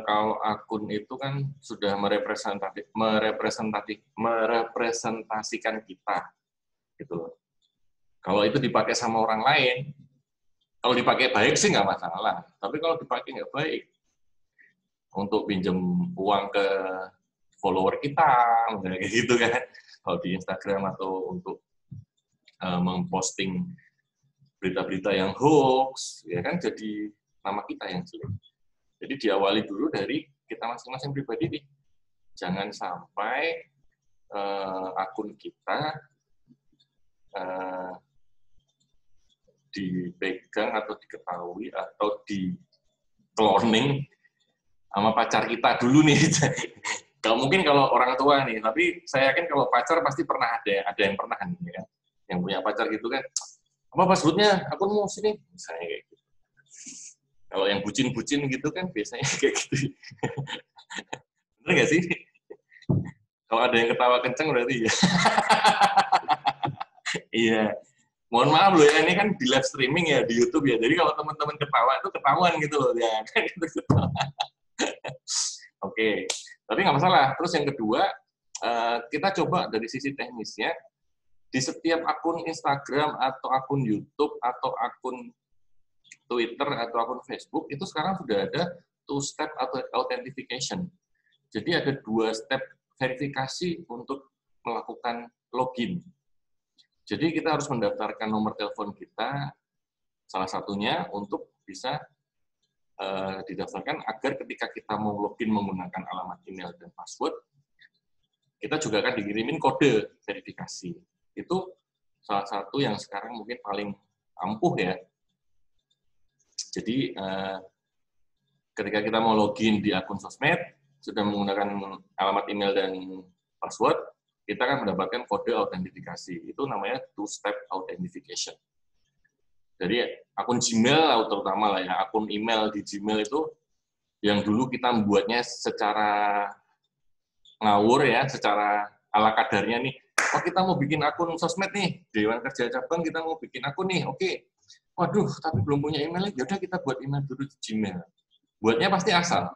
kalau akun itu kan sudah merepresentasikan kita gitu loh. Kalau itu dipakai sama orang lain, kalau dipakai baik sih nggak masalah. Tapi kalau dipakai nggak baik, untuk pinjam uang ke follower kita, kayak gitu kan, kalau di Instagram atau untuk memposting berita-berita yang hoax, ya kan jadi nama kita yang jelek. Jadi diawali dulu dari kita masing-masing pribadi nih. Jangan sampai akun kita dipegang atau diketahui atau di cloning sama pacar kita dulu nih. Gak mungkin kalau orang tua nih, tapi saya yakin kalau pacar pasti pernah ada yang pernah nih, kan? Yang punya pacar gitu kan, apa passwordnya akunmu sini, misalnya kayak gitu. Kalau yang bucin-bucin gitu kan biasanya kayak gitu. Bener nggak sih? Kalau ada yang ketawa kenceng berarti ya. Iya. Mohon maaf loh ya, ini kan di live streaming ya di YouTube ya. Jadi kalau teman-teman ketawa itu ketahuan gitu loh ya. Oke. Tapi nggak masalah. Terus yang kedua, kita coba dari sisi teknisnya, di setiap akun Instagram atau akun YouTube atau akun Twitter atau akun Facebook itu sekarang sudah ada two-step authentication. Jadi ada 2 step verifikasi untuk melakukan login. Jadi kita harus mendaftarkan nomor telepon kita, salah satunya untuk bisa didaftarkan agar ketika kita mau login menggunakan alamat email dan password, kita juga akan dikirimin kode verifikasi. Itu salah satu yang sekarang mungkin paling ampuh ya. Jadi ketika kita mau login di akun sosmed, sudah menggunakan alamat email dan password, kita akan mendapatkan kode autentifikasi. Itu namanya two-step authentication. Jadi akun Gmail terutama lah ya, akun email di Gmail itu yang dulu kita membuatnya secara ngawur ya, secara ala kadarnya nih. Oh kita mau bikin akun sosmed nih, Dewan Kerja Cabang kita mau bikin akun nih, oke. Waduh, tapi belum punya email, yaudah kita buat email dulu di Gmail. Buatnya pasti asal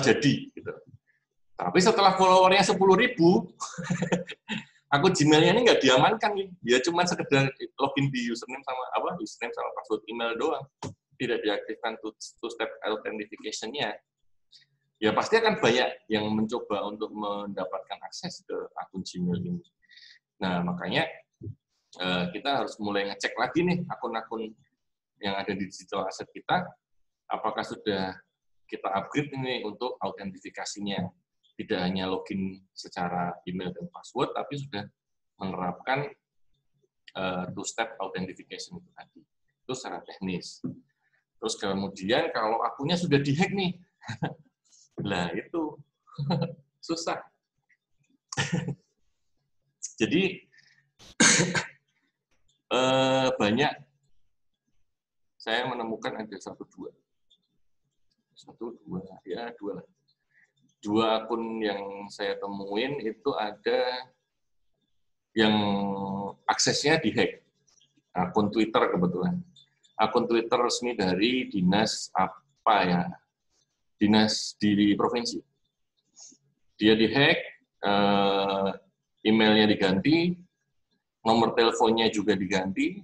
jadi gitu. Tapi setelah followernya 10.000, akun Gmail-nya ini nggak diamankan nih. Dia cuma sekedar login di username sama password email doang. Tidak diaktifkan two-step authentication-nya. Ya pasti akan banyak yang mencoba untuk mendapatkan akses ke akun Gmail ini. Nah, makanya kita harus mulai ngecek lagi nih akun-akun yang ada di digital asset kita, apakah sudah kita upgrade ini untuk autentifikasinya. Tidak hanya login secara email dan password, tapi sudah menerapkan two-step authentication itu tadi. Itu secara teknis. Terus kemudian kalau akunnya sudah dihack nih, lah itu susah. Jadi banyak saya menemukan ada 1, 2 akun yang saya temuin itu ada yang aksesnya dihack. Akun Twitter kebetulan. Akun Twitter resmi dari dinas apa ya? Dinas di provinsi. Dia dihack, emailnya diganti, nomor teleponnya juga diganti,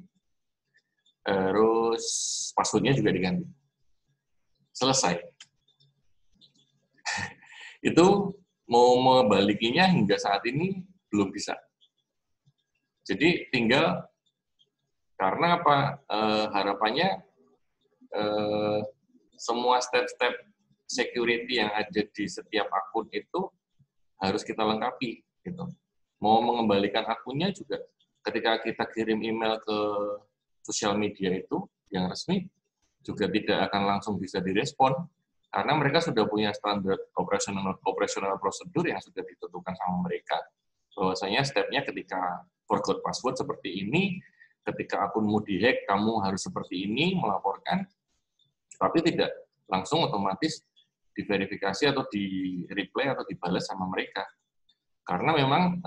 terus passwordnya juga diganti. selesai. Itu mau membalikinya hingga saat ini belum bisa. Jadi tinggal karena apa? Harapannya semua step-step security yang ada di setiap akun itu harus kita lengkapi gitu. Mau mengembalikan akunnya juga ketika kita kirim email ke sosial media itu yang resmi juga tidak akan langsung bisa direspon karena mereka sudah punya standar operasional prosedur yang sudah ditentukan sama mereka. Bahwasanya stepnya ketika forgot password seperti ini, ketika akunmu dihack kamu harus seperti ini melaporkan, tapi tidak langsung otomatis diverifikasi atau di reply atau dibalas sama mereka. Karena memang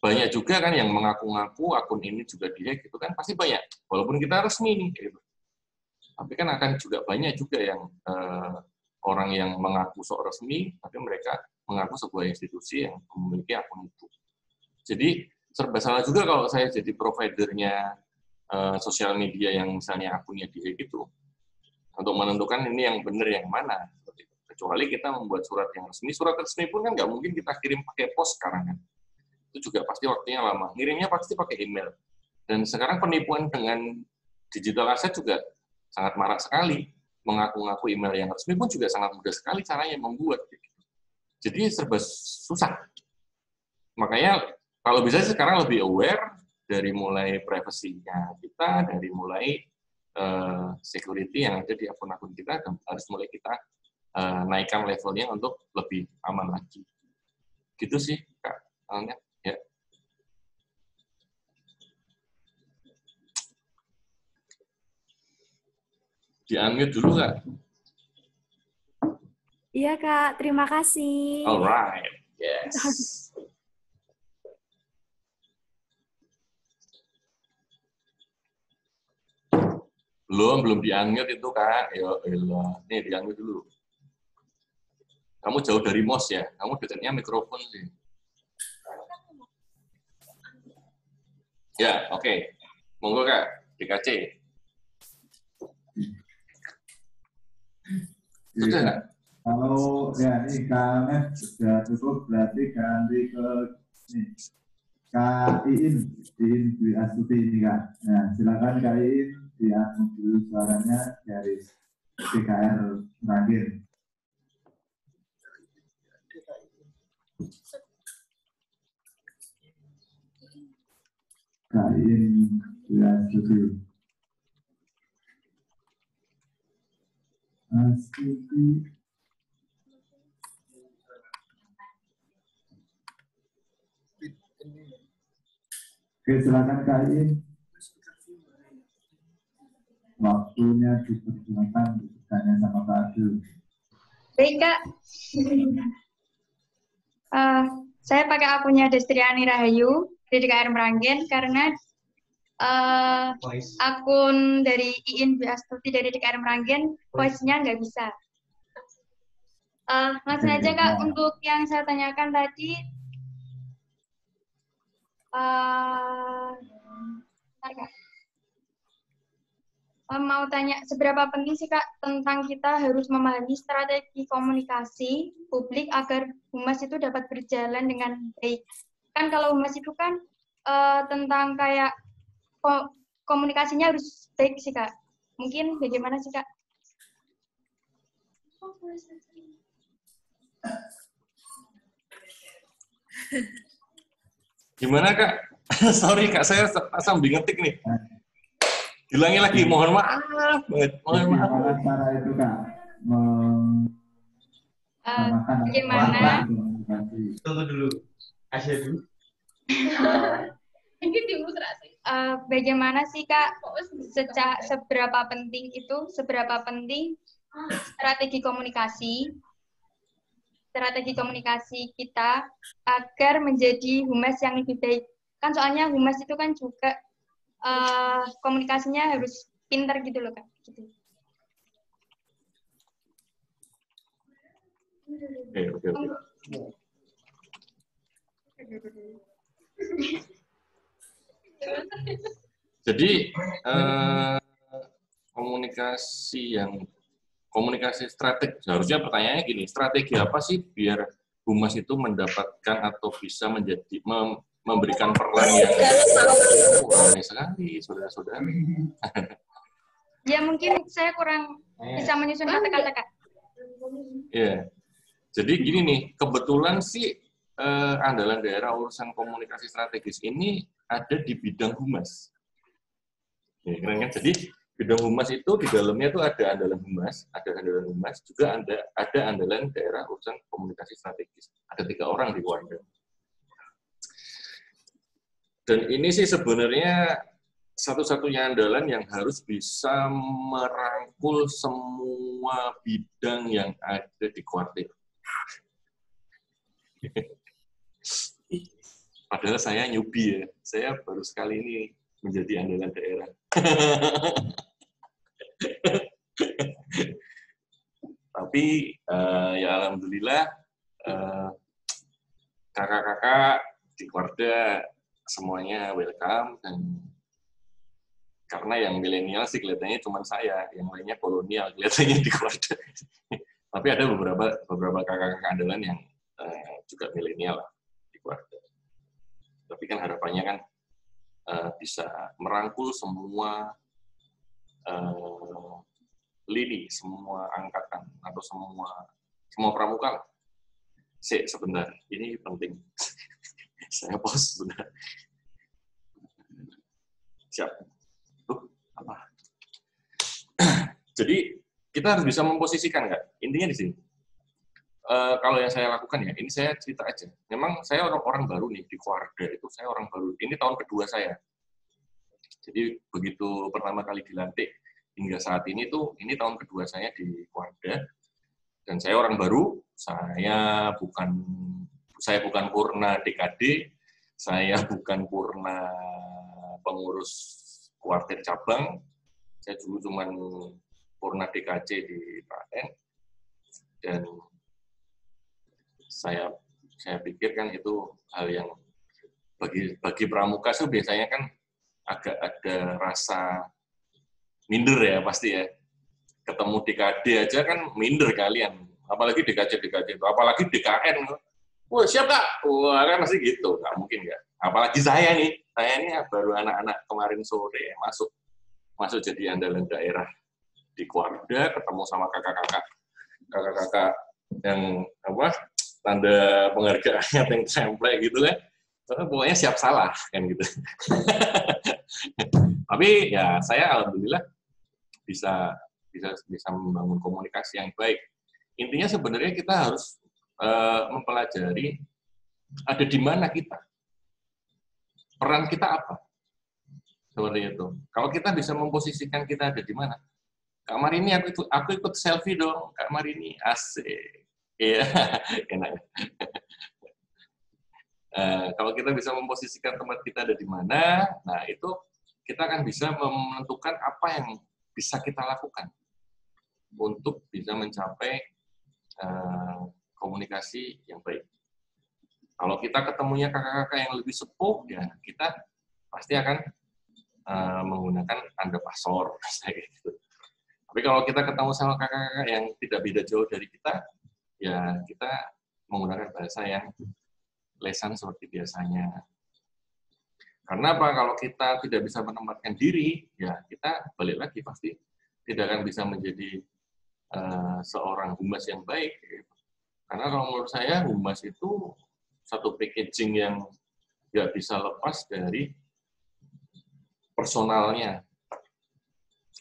banyak juga kan yang mengaku-ngaku akun ini juga dihack itu kan pasti banyak, walaupun kita resmi nih gitu. Tapi kan akan juga banyak juga yang orang yang mengaku sok resmi, tapi mereka mengaku sebuah institusi yang memiliki akun itu. Jadi serba salah juga kalau saya jadi providernya sosial media yang misalnya akunnya dihack itu untuk menentukan ini yang benar yang mana. Kecuali kita membuat surat yang resmi. Surat resmi pun kan nggak mungkin kita kirim pakai pos sekarang kan. Itu juga pasti waktunya lama. Ngirimnya pasti pakai email. Dan sekarang penipuan dengan digital asset juga sangat marak sekali. Mengaku-ngaku email yang resmi pun juga sangat mudah sekali caranya membuat. Jadi serba susah. Makanya kalau bisa sekarang lebih aware dari mulai privasinya kita, dari mulai security yang ada di akun-akun kita, dan harus mulai kita naikkan levelnya untuk lebih aman lagi. Gitu sih, Kak. Ya. Di-unmute dulu, Kak. Iya, Kak. Terima kasih. Alright. Yes. Belum di-unmute itu, Kak. Ya, nih di-unmute dulu. Kamu jauh dari mouse ya? Kamu dekatnya mikrofon sih. Ya, oke. Monggo, Kak. DKC. Sudah, Kak? Kalau ya ini Kak sudah cukup, berarti ganti ke ini. Kak Iin Dwi Astuti ini, Kak. Nah, silakan Kak Iin di-unmute dulu suaranya dari DKR Merangin. Kak Iin Dwi Astuti. Oke, silakan Kak Iin. Waktunya dipergunakan bertanya sama Pak Adil. Baik, Kak. Saya pakai akunnya Destriani Rahayu di DKR Meranggen karena akun dari Iin Dwi Astuti dari DKR Meranggen voice-nya nggak bisa. Langsung aja, Kak, untuk yang saya tanyakan tadi. Mau tanya, seberapa penting sih, Kak, tentang kita harus memahami strategi komunikasi publik agar humas itu dapat berjalan dengan baik. Kan kalau humas itu kan tentang kayak komunikasinya harus baik sih, Kak. Mungkin bagaimana sih, Kak? Gimana, Kak? Sorry, Kak, saya sambil ngetik nih. Ulangi lagi, mohon maaf banget. Mohon maaf. Gimana cara itu, Kak? Bagaimana? Tunggu dulu. Asyik dulu. Bagaimana sih, Kak, seberapa penting strategi komunikasi kita agar menjadi humas yang lebih baik. Kan soalnya humas itu kan juga komunikasinya harus pintar gitu loh, Kak. Gitu. Oke. Jadi komunikasi yang komunikasi strategi. Seharusnya pertanyaannya gini, strategi apa sih biar humas itu mendapatkan atau bisa menjadi memberikan peran yang ramai sekali, saudara-saudara. Ya mungkin saya kurang bisa menyusun kata-kata, Kak. Ya, jadi gini nih, kebetulan sih andalan daerah urusan komunikasi strategis ini ada di bidang humas. Ya, keren kan? Jadi bidang humas itu di dalamnya itu ada andalan humas, juga ada andalan daerah urusan komunikasi strategis. Ada 3 orang di Wadah. Dan ini sih sebenarnya satu-satunya andalan yang harus bisa merangkul semua bidang yang ada di Kuartir. Padahal saya newbie ya, saya baru sekali ini menjadi andalan daerah. Tapi ya alhamdulillah kakak-kakak di Kuarda semuanya welcome, dan karena yang milenial sih kelihatannya cuma saya, yang lainnya kolonial kelihatannya di Kuarda. Tapi ada beberapa kakak-kakak andalan yang juga milenial di Kuarda. Tapi kan harapannya kan bisa merangkul semua lini, semua angkatan atau semua pramuka. Sebentar, ini penting. Saya pause sebentar. Siap. Apa? Jadi kita harus bisa memposisikan, nggak? Intinya di sini. Kalau yang saya lakukan ya, ini saya cerita aja. Memang saya orang baru nih di Kuarda, itu saya orang baru. Ini tahun kedua saya. Jadi begitu pertama kali dilantik hingga saat ini tahun kedua saya di Kuarda, dan saya orang baru. Saya bukan purna DKD, saya bukan purna pengurus Kuartir cabang. Saya dulu cuma purna DKC di Klaten, dan saya pikir kan itu hal yang bagi pramuka itu biasanya kan agak ada rasa minder ya pasti ya. Ketemu DKD aja kan minder kalian, apalagi DKC itu, apalagi DKN. Wah siap Kak, wah kan pasti gitu, nggak mungkin nggak. Apalagi saya ini baru anak-anak kemarin sore masuk jadi andalan daerah di Kuarda, ketemu sama kakak-kakak yang tanda penghargaannya yang template gitu kan. Pokoknya siap salah kan gitu. Tapi ya saya alhamdulillah bisa membangun komunikasi yang baik. Intinya sebenarnya kita harus mempelajari ada di mana kita, peran kita apa, seperti itu. Kalau kita bisa memposisikan kita ada di mana, Kak Marini aku ikut selfie dong, Kak Marini, asik, iya, enak. Kalau kita bisa memposisikan tempat kita ada di mana, nah itu kita akan bisa menentukan apa yang bisa kita lakukan untuk bisa mencapai komunikasi yang baik. Kalau kita ketemunya kakak-kakak yang lebih sepuh, ya kita pasti akan menggunakan tanda pasor, kayak gitu. Tapi kalau kita ketemu sama kakak-kakak yang tidak beda jauh dari kita, ya kita menggunakan bahasa yang lesan seperti biasanya. Karena apa? Kalau kita tidak bisa menempatkan diri, ya kita balik lagi pasti tidak akan bisa menjadi seorang humas yang baik. Karena kalau menurut saya humas itu satu packaging yang nggak bisa lepas dari personalnya.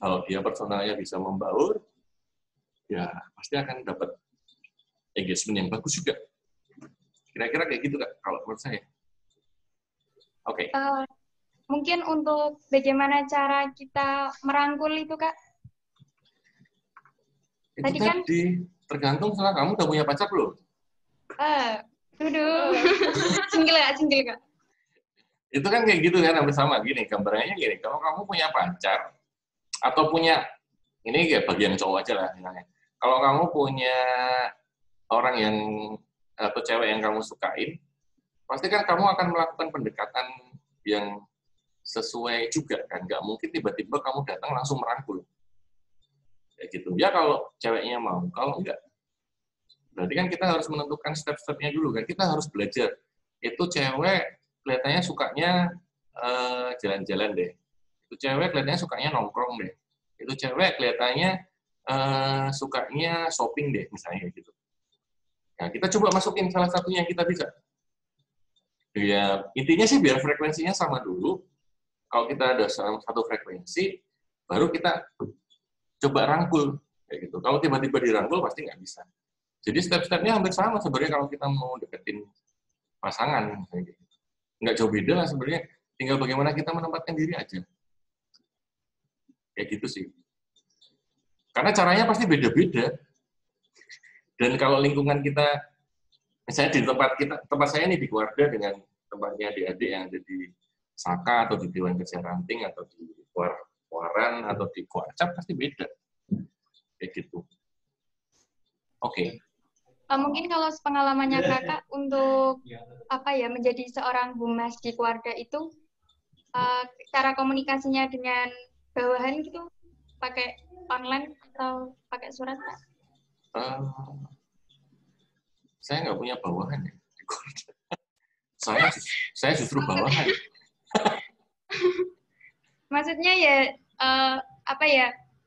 Kalau dia personalnya bisa membaur, ya pasti akan dapat engagement yang bagus juga. Kira-kira kayak gitu Kak, kalau menurut saya. Oke. Mungkin untuk bagaimana cara kita merangkul itu Kak? Itu tadi kan tergantung setelah kamu udah punya pacar belum? Single Kak. Itu kan kayak gitu kan, hampir sama gini, gambarannya gini, kalau kamu punya pacar, atau punya, ini kayak bagian cowok aja lah, misalnya. Kalau kamu punya orang yang, atau cewek yang kamu sukain, pasti kan kamu akan melakukan pendekatan yang sesuai juga kan, nggak mungkin tiba-tiba kamu datang langsung merangkul. Kayak gitu. Ya kalau ceweknya mau, kalau enggak, berarti kan kita harus menentukan step-stepnya dulu kan. Kita harus belajar. Itu cewek kelihatannya sukanya jalan-jalan deh. Itu cewek kelihatannya sukanya nongkrong deh. Itu cewek kelihatannya sukanya shopping deh, misalnya gitu. Nah, kita coba masukin salah satunya yang kita bisa. Ya, intinya sih biar frekuensinya sama dulu. Kalau kita ada satu frekuensi, baru kita coba rangkul. Kayak gitu. Kalau tiba-tiba dirangkul, pasti nggak bisa. Jadi step-stepnya hampir sama sebenarnya kalau kita mau deketin pasangan. Kayak gitu. Nggak jauh beda lah sebenarnya. Tinggal bagaimana kita menempatkan diri aja. Kayak gitu sih. Karena caranya pasti beda-beda. Dan kalau lingkungan kita, misalnya di tempat saya nih di keluarga dengan tempatnya adik-adik yang ada di Saka atau di Dewan Kerja Ranting atau di Waran atau di Kuacap pasti beda. Kayak gitu. Oke. Mungkin kalau pengalamannya kakak untuk menjadi seorang humas di keluarga itu cara komunikasinya dengan bawahan gitu pakai online atau pakai surat, Kak? Saya nggak punya bawahan ya di keluarga. Saya justru bawahan. Maksudnya ya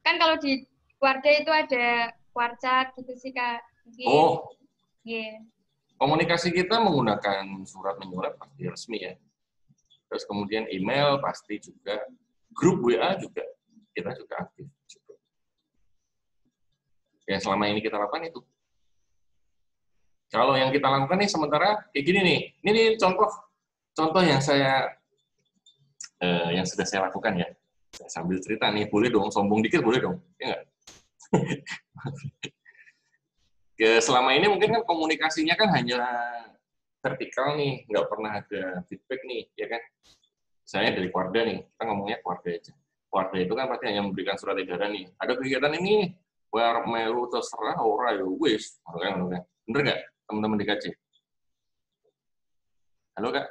kan kalau di keluarga itu ada WhatsApp gitu sih, Kak. Mungkin. Oh. Yeah. Komunikasi kita menggunakan surat menyurat pasti resmi ya. Terus kemudian email pasti juga, grup WA juga kita juga aktif. Yang selama ini kita lakukan itu. Kalau yang kita lakukan nih sementara kayak gini nih. Ini contoh yang yang sudah saya lakukan ya. Saya sambil cerita nih, boleh dong, sombong dikit boleh dong. Ya enggak? Selama ini mungkin kan komunikasinya kan hanya vertikal nih, nggak pernah ada feedback nih, ya kan? Saya dari keluarga nih, kita ngomongnya keluarga aja. Keluarga itu kan pasti hanya memberikan surat edaran nih. Ada kegiatan ini, biar melu terserah, ora ya wis. Bener nggak, teman-teman di KC? Halo, Kak?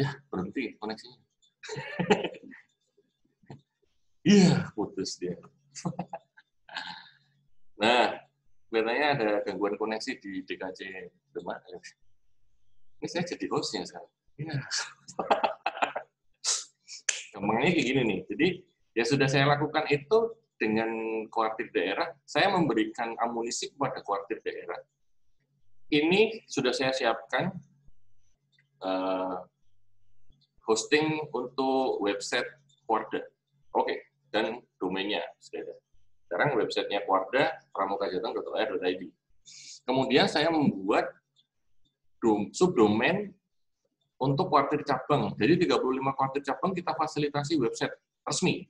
Ya, berhenti koneksinya. Iya, putus dia. Nah, kelihatannya ada gangguan koneksi di DKC Demak. Ini saya jadi hostnya sekarang. Ya. Gampangnya kayak gini nih. Jadi, ya sudah saya lakukan itu dengan kuartir daerah. Saya memberikan amunisi kepada kuartir daerah. Ini sudah saya siapkan hosting untuk website Kuarda. Oke, dan domainnya sudah ada. Sekarang websitenya Kuarda, pramukajateng.or.id. Kemudian saya membuat subdomain untuk kuartir cabang. Jadi 35 kuartir cabang kita fasilitasi website resmi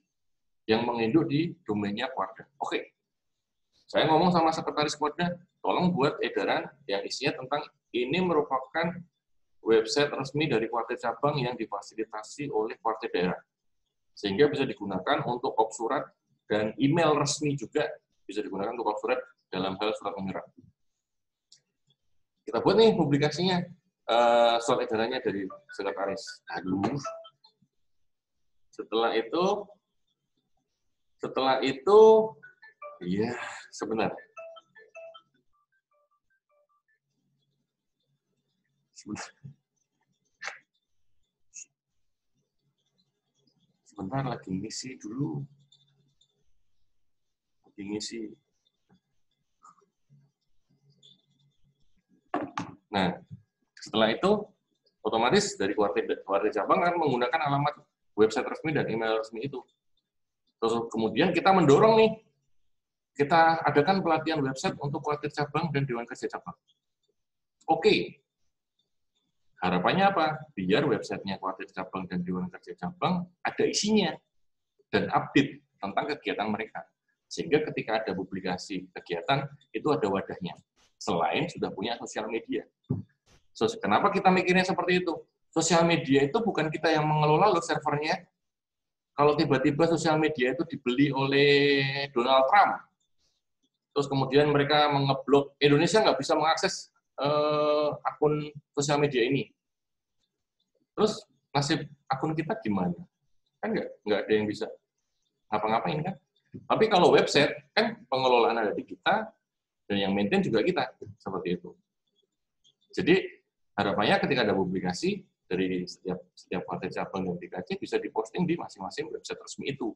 yang menginduk di domainnya Kuarda. Oke. Saya ngomong sama sekretaris Kuarda, tolong buat edaran yang isinya tentang ini merupakan website resmi dari kuartir cabang yang difasilitasi oleh kuartir daerah. Sehingga bisa digunakan untuk op surat dan email resmi juga bisa digunakan untuk op surat dalam hal surat menyurat. Kita buat nih publikasinya, surat edarannya dari sekretaris. Aduh. Setelah itu, iya, sebentar. Sebentar lagi ngisi dulu. Nah, setelah itu otomatis dari kuartir cabang akan menggunakan alamat website resmi dan email resmi itu. Terus kemudian kita mendorong nih, kita adakan pelatihan website untuk kuartir cabang dan Dewan Kerja Cabang. Oke. Harapannya apa? Biar websitenya kuartir cabang dan Dewan Kerja Cabang ada isinya dan update tentang kegiatan mereka. Sehingga ketika ada publikasi kegiatan, itu ada wadahnya. Selain sudah punya sosial media. So, kenapa kita mikirnya seperti itu? Sosial media itu bukan kita yang mengelola loh servernya. Kalau tiba-tiba sosial media itu dibeli oleh Donald Trump, terus kemudian mereka mengeblok, Indonesia nggak bisa mengakses akun sosial media ini. Terus nasib akun kita gimana? Kan nggak ada yang bisa ngapa-ngapain kan? Tapi kalau website, kan pengelolaan ada di kita, dan yang maintain juga kita, seperti itu. Jadi, harapannya ketika ada publikasi, dari setiap partai cabang dan DKC bisa diposting di masing-masing website resmi itu.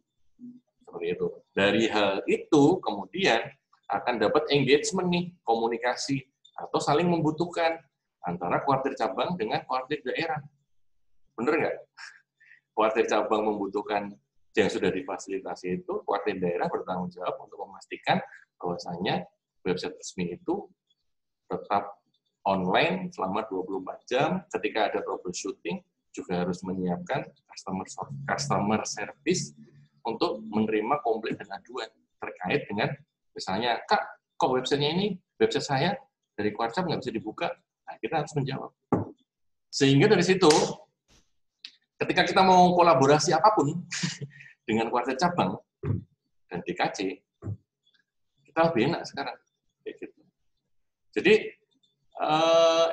Seperti itu. Dari hal itu, kemudian akan dapat engagement nih, komunikasi, atau saling membutuhkan antara kuartir cabang dengan kuartir daerah. Bener nggak? Kuartir cabang membutuhkan yang sudah difasilitasi itu, kuartir daerah bertanggung jawab untuk memastikan bahwasanya website resmi itu tetap online selama 24 jam. Ketika ada troubleshooting, juga harus menyiapkan customer service untuk menerima komplain dan aduan terkait dengan, misalnya, Kak, kok websitenya ini, website saya dari Kuarcap nggak bisa dibuka. Nah, kita harus menjawab. Sehingga dari situ, ketika kita mau kolaborasi apapun dengan kuartir cabang dan DKC, kita lebih enak sekarang. Kayak gitu. Jadi,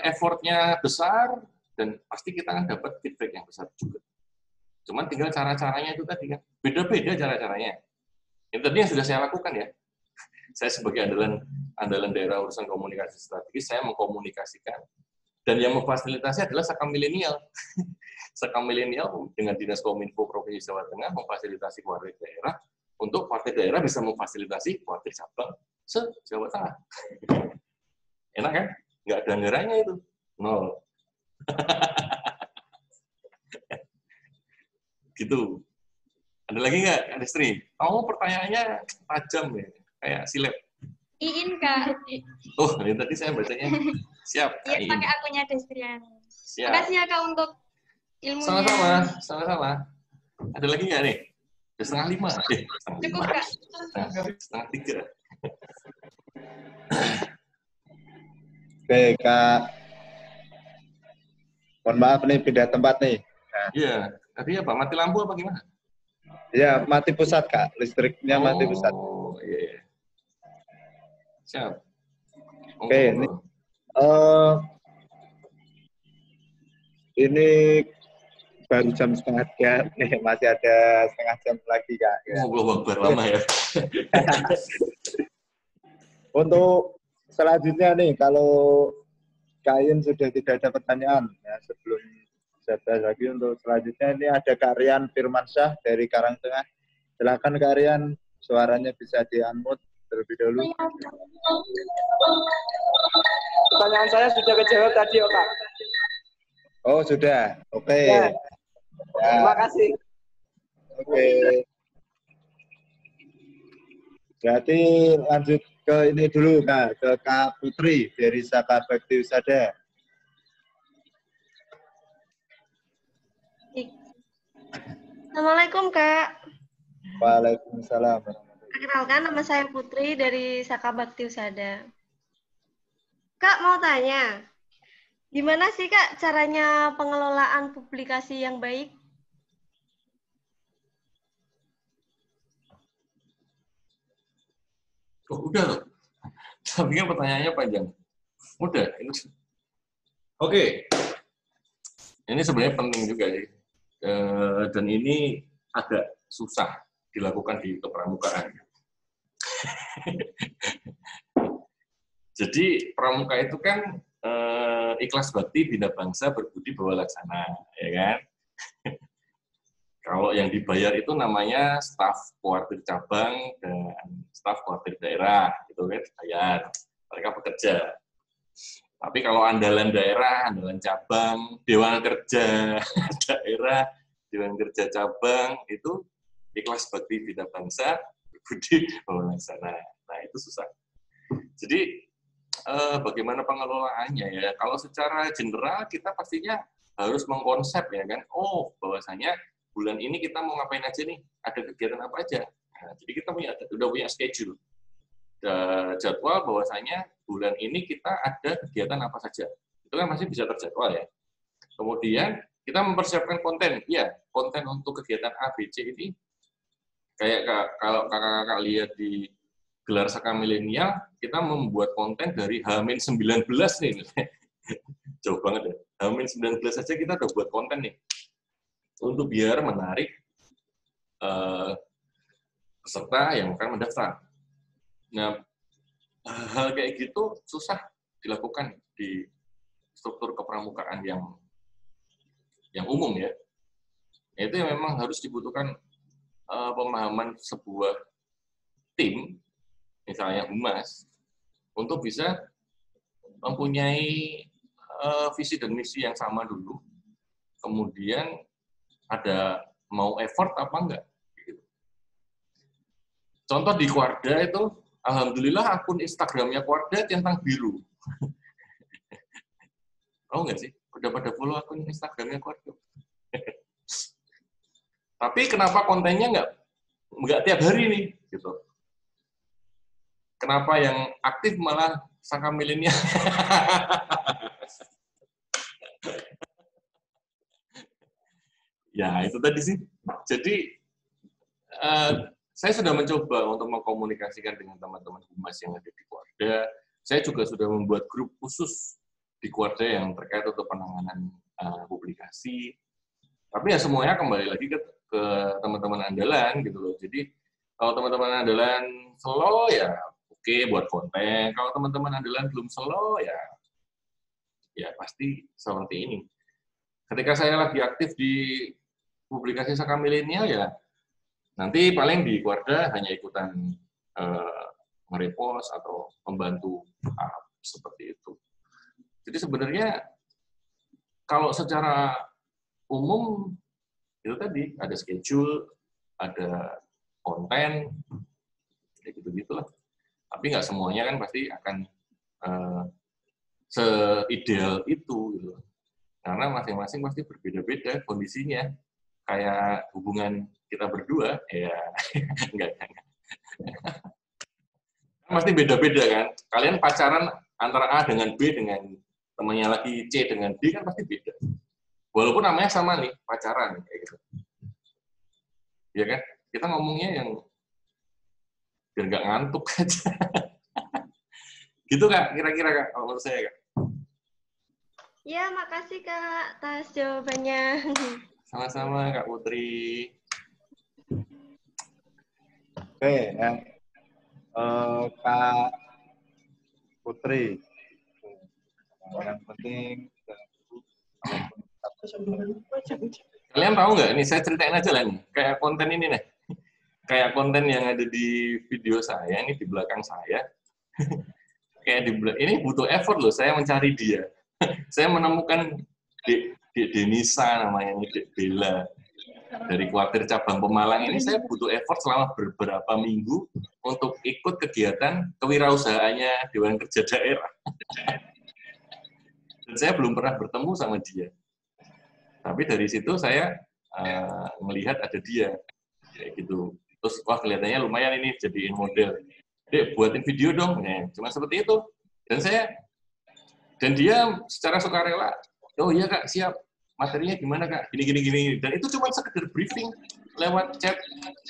effortnya besar, dan pasti kita akan dapat feedback yang besar juga. Cuman tinggal cara-caranya itu tadi kan. Beda-beda cara-caranya. Yang tadi yang sudah saya lakukan ya. Saya sebagai andalan daerah urusan komunikasi strategis, saya mengkomunikasikan. Dan yang memfasilitasi adalah Sakam Milenial. Sakam Milenial dengan Dinas Kominfo Provinsi Jawa Tengah memfasilitasi kuartir daerah, untuk kuartir daerah bisa memfasilitasi kuartir cabang se-Jawa Tengah. Enak kan? Nggak ada anggarannya itu. 0. Gitu. Ada lagi nggak, Destri? Kamu pertanyaannya tajam ya, kayak silep. Iin, Kak. Oh, ini tadi saya bacanya. Siap, Kak Iya, Iin. pakai akunnya Destrian. Siap. Makasih ya, Kak, untuk ilmunya. Sama-sama. Ada lagi nggak nih? Udah 4:30. Cukup, Kak. 2:30. Oke, Kak. Mohon maaf nih, pindah tempat nih. Iya. Tadi apa? Mati lampu apa gimana? Ya, mati pusat, Kak. Listriknya mati pusat. Oh, iya. Siap. Oke, ini baru jam 2:30. Masih ada setengah jam lagi, Kak. Ya. Belum lama ya. Untuk selanjutnya nih, kalau Kain sudah tidak ada pertanyaan, ya, sebelum saya bahas lagi untuk selanjutnya ini ada Kak Rian Firmansyah dari Karangtengah. Silakan Kak Rian, suaranya bisa di-unmute terlebih dahulu. Pertanyaan saya sudah kejawab tadi, Kak. Oh, sudah. Oke. Ya. Ya. Terima kasih. Oke. Berarti lanjut ke ini dulu, Kak. Ke Kak Putri dari Saka Bakti Wisada. Assalamualaikum, Kak. Waalaikumsalam. Perkenalkan, nama saya Putri dari Saka Bakti Wisada. Kak, mau tanya, gimana sih, Kak, caranya pengelolaan publikasi yang baik? Oh, udah loh. Tapi kan pertanyaannya panjang. Udah. Oke. Ini sebenarnya penting juga sih. Dan ini agak susah dilakukan di kepramukaan. Jadi pramuka itu kan ikhlas bakti, bina bangsa, berbudi bawa laksana, ya kan? Kalau yang dibayar itu namanya staf kuartir cabang dan staf kuartir daerah, itu kan dibayar, mereka bekerja. Tapi kalau andalan daerah, andalan cabang, dewan kerja daerah, dewan kerja cabang, itu ikhlas bakti bina bangsa, berbudi bawa laksana. Nah, itu susah. Jadi, bagaimana pengelolaannya ya? Kalau secara general, kita pastinya harus mengkonsep ya kan, oh bahwasanya bulan ini kita mau ngapain aja nih, ada kegiatan apa aja. Nah, jadi kita udah punya schedule, jadwal bahwasanya bulan ini kita ada kegiatan apa saja. Itu kan masih bisa terjadwal ya. Kemudian kita mempersiapkan konten. Ya, konten untuk kegiatan A, B, C ini kayak kalau kakak-kakak lihat di Gelar Saka Milenial, kita membuat konten dari H-19 nih. Jauh banget ya. H-19 saja kita udah buat konten nih. Untuk biar menarik peserta yang akan mendaftar. Nah, hal kayak gitu susah dilakukan di struktur kepramukaan yang umum ya. Itu yang memang harus dibutuhkan pemahaman sebuah tim, misalnya humas, untuk bisa mempunyai visi dan misi yang sama dulu, kemudian ada mau effort apa enggak. Contoh di Kuarda itu, alhamdulillah akun Instagramnya Kuarda centang biru. Oh enggak sih? Udah pada follow akun Instagramnya Kuarda. Tapi kenapa kontennya enggak tiap hari nih? Gitu. Kenapa yang aktif malah Saka Milenial? Ya, itu tadi sih. Jadi, saya sudah mencoba untuk mengkomunikasikan dengan teman-teman humas yang ada di Kuarda. Saya juga sudah membuat grup khusus di Kuarda yang terkait untuk penanganan publikasi. Tapi ya semuanya kembali lagi ke teman-teman andalan gitu loh. Jadi kalau teman-teman andalan slow ya oke buat konten. Kalau teman-teman andalan belum slow ya pasti seperti ini. Ketika saya lagi aktif di publikasi Saka Milenial ya nanti paling di Kuarda hanya ikutan nge-repost atau membantu seperti itu. Jadi sebenarnya kalau secara umum itu tadi ada schedule, ada konten, kayak gitu-gitulah. Tapi nggak semuanya kan pasti akan seideal itu, gitu. Karena masing-masing pasti berbeda-beda kondisinya. Kayak hubungan kita berdua, ya enggak. Pasti beda-beda kan. Kalian pacaran antara A dengan B dengan temannya lagi C dengan D kan pasti beda. Walaupun namanya sama nih, pacaran kayak gitu. Ya kan? Kita ngomongnya yang biar nggak ngantuk aja. Gitu Kak, kira-kira Kak, kalau menurut saya Kak. Ya, makasih Kak atas jawabannya. Sama-sama Kak Putri. Oke, Kak Putri. Yang penting kalian tahu nggak? Ini saya ceritain aja lah nih. Kayak konten ini nih. Kayak konten yang ada di video saya, ini di belakang saya. Kayak ini butuh effort loh, saya mencari dia. Saya menemukan Denisa namanya, ini Dek Bella. Dari Kuartir Cabang Pemalang ini saya butuh effort selama beberapa minggu untuk ikut kegiatan kewirausahaannya Dewan Kerja Daerah. Dan saya belum pernah bertemu sama dia. Tapi dari situ saya melihat ada dia. Kayak gitu. Terus, wah kelihatannya lumayan ini jadiin model. Dek, buatin video dong. Nah, cuma seperti itu. Dan dia secara sukarela, oh iya Kak, siap. Materinya gimana Kak? Gini. Dan itu cuma sekedar briefing lewat chat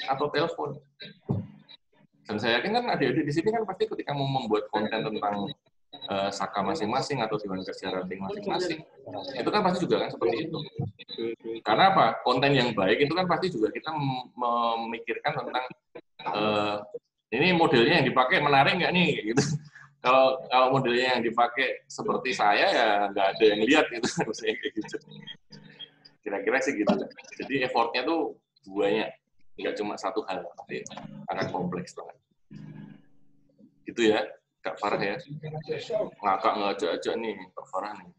atau telepon. Dan saya yakin kan adik-adik di sini kan pasti ketika mau membuat konten tentang Saka masing-masing atau Dewan Kerja Ranting masing-masing, itu kan pasti juga kan seperti itu. Karena apa? Konten yang baik itu kan pasti juga kita memikirkan tentang ini modelnya yang dipakai menarik nggak nih? Gitu. Kalau modelnya yang dipakai seperti saya ya nggak ada yang lihat gitu, kayak gitu. Kira-kira sih gitu. Jadi effortnya tuh banyak, nggak cuma satu hal, tapi akan kompleks banget. Gitu ya, Kak Farah ya. Ngakak ngajak-ajak nih, Kak Farah nih.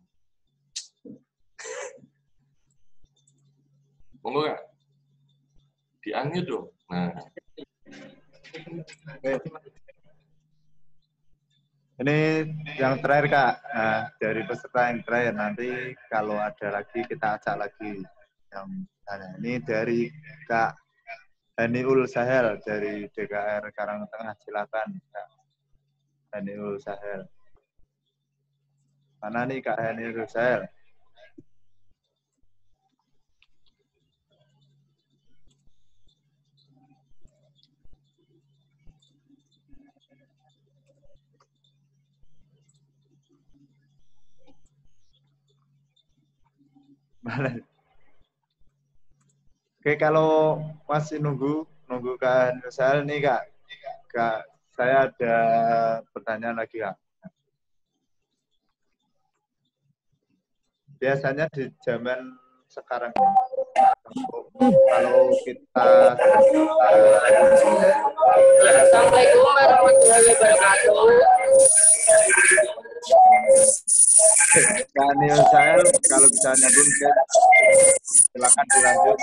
Monggo Kak, di-unmute dong. Nah. Ini yang terakhir Kak, nah, dari peserta yang terakhir nanti kalau ada lagi kita ajak lagi yang tanya. Ini dari Kak Haniul Sahel dari DKR Karangtengah, silakan Kak Haniul Sahel. Mana nih Kak Haniul Sahel? Oke, kalau masih nunggu nunggu Kak Nusal nih Kak. Kak, saya ada pertanyaan lagi Kak. Biasanya di zaman sekarang ini, kalau kita Assalamualaikum warahmatullahi wabarakatuh. Kak Nusal, kalau bisa nyambung silakan dilanjut.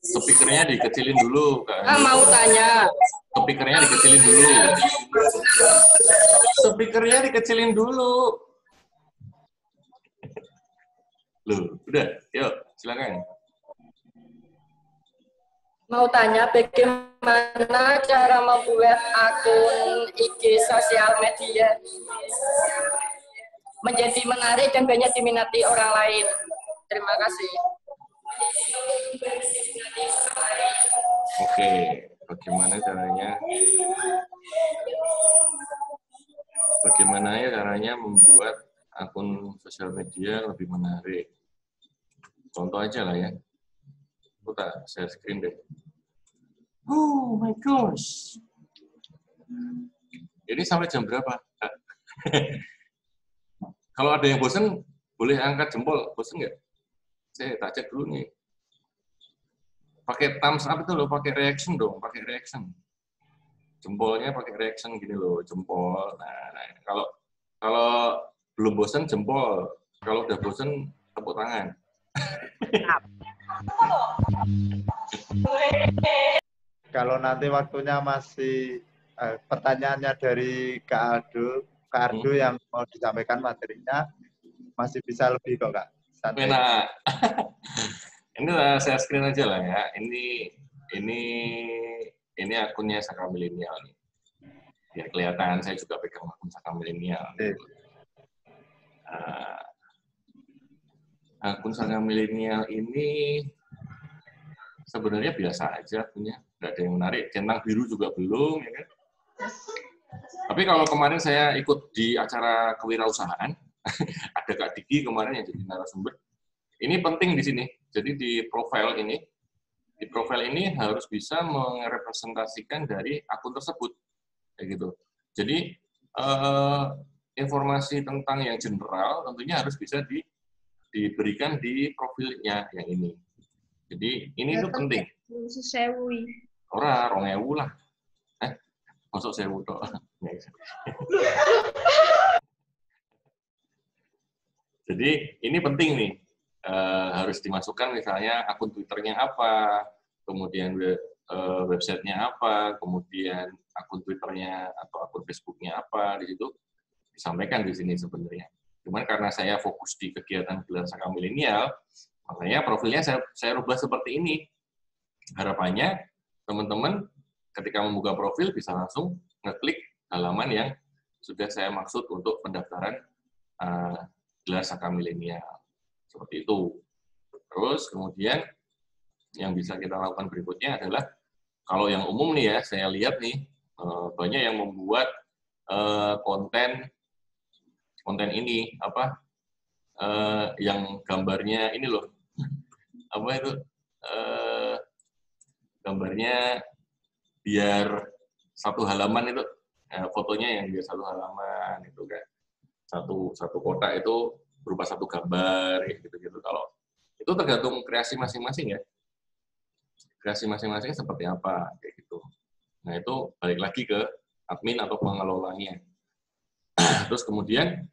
Speakernya dikecilin dulu, Kak. Mau tanya. Speakernya dikecilin dulu. Speakernya dikecilin dulu. Loh, udah, yuk, silakan. Mau tanya bagaimana cara membuat akun IG sosial media menjadi menarik dan banyak diminati orang lain. Terima kasih. Oke, bagaimana caranya? Bagaimana ya caranya membuat akun sosial media lebih menarik? Contoh aja lah ya. Kita share screen deh. Oh my gosh. Ini sampai jam berapa? Kalau ada yang bosan, boleh angkat jempol. Bosan nggak? Saya tak cek dulu nih. Pakai thumbs up itu loh, pakai reaction dong, pakai reaction. Jempolnya pakai reaction gini loh, jempol. Nah, kalau belum bosan jempol, kalau udah bosan tepuk tangan. Kalau nanti waktunya masih pertanyaannya dari Kak Ardo yang mau disampaikan materinya masih bisa lebih kok Kak. Santai. Nah, ini saya screen aja lah ya. Ini akunnya Saka Milenial nih. Biar kelihatan saya juga pegang akun Saka Milenial. Akun Saka Milenial ini sebenarnya biasa aja punya, nggak ada yang menarik. Centang biru juga belum, ya kan? Tapi kalau kemarin saya ikut di acara kewirausahaan, ada Kak Diki kemarin yang jadi narasumber. Ini penting di sini. Jadi di profil ini harus bisa merepresentasikan dari akun tersebut, kayak gitu. Jadi informasi tentang yang general tentunya harus bisa diberikan di profilnya yang ini. Jadi ini itu penting. Ora 2000 lah. Masuk 1000 toh. Jadi ini penting nih. Harus dimasukkan misalnya akun Twitternya apa, kemudian websitenya apa, kemudian akun Twitternya atau akun Facebooknya apa, di situ disampaikan di sini sebenarnya. Cuman karena saya fokus di kegiatan Gelar Saka Milenial, makanya profilnya saya rubah seperti ini. Harapannya teman-teman ketika membuka profil bisa langsung ngeklik halaman yang sudah saya maksud untuk pendaftaran Gelar Saka Milenial. Seperti itu. Terus kemudian yang bisa kita lakukan berikutnya adalah kalau yang umum nih ya, saya lihat nih banyak yang membuat konten ini apa yang gambarnya ini loh, apa itu gambarnya biar satu halaman itu fotonya yang biar satu halaman itu kan satu kotak itu berupa satu gambar gitu-gitu. Kalau itu tergantung kreasi masing-masing ya, kreasi masing-masing seperti apa kayak gitu. Nah itu balik lagi ke admin atau pengelolanya. Terus kemudian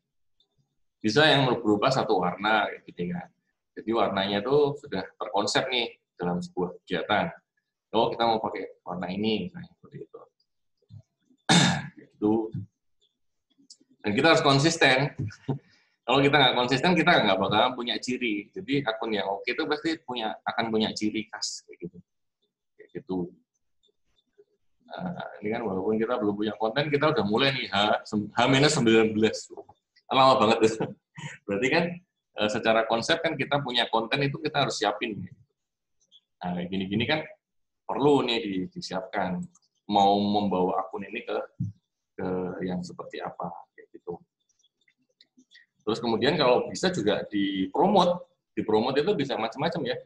bisa yang berupa satu warna gitu kan. Jadi warnanya itu sudah terkonsep nih dalam sebuah kegiatan. Oh kita mau pakai warna ini, nah, seperti itu. Gitu. Dan kita harus konsisten. Kalau kita nggak konsisten, kita nggak bakal punya ciri. Jadi akun yang oke itu pasti akan punya ciri khas kayak gitu. Kayak gitu. Nah, ini kan walaupun kita belum punya konten, kita udah mulai nih H-19. Lama banget itu. Berarti kan secara konsep kan kita punya konten itu kita harus siapin. Nah, gini-gini kan perlu nih disiapkan. Mau membawa akun ini ke yang seperti apa kayak gitu. Terus kemudian kalau bisa juga dipromot itu bisa macam-macam ya.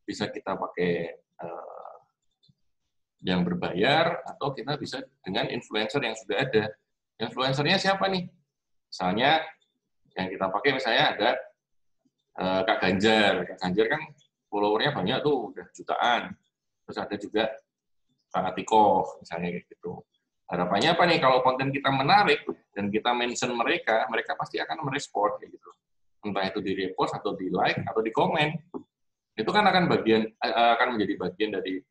Bisa kita pakai yang berbayar, atau kita bisa dengan influencer yang sudah ada. Influencernya siapa nih? Misalnya yang kita pakai misalnya ada Kak Ganjar. Kak Ganjar kan followernya banyak tuh, udah jutaan. Terus ada juga Kak Atikoh, misalnya kayak gitu. Harapannya apa nih, kalau konten kita menarik dan kita mention mereka, mereka pasti akan merespon kayak gitu. Entah itu di repost atau di like atau di komen. Itu kan akan menjadi bagian dari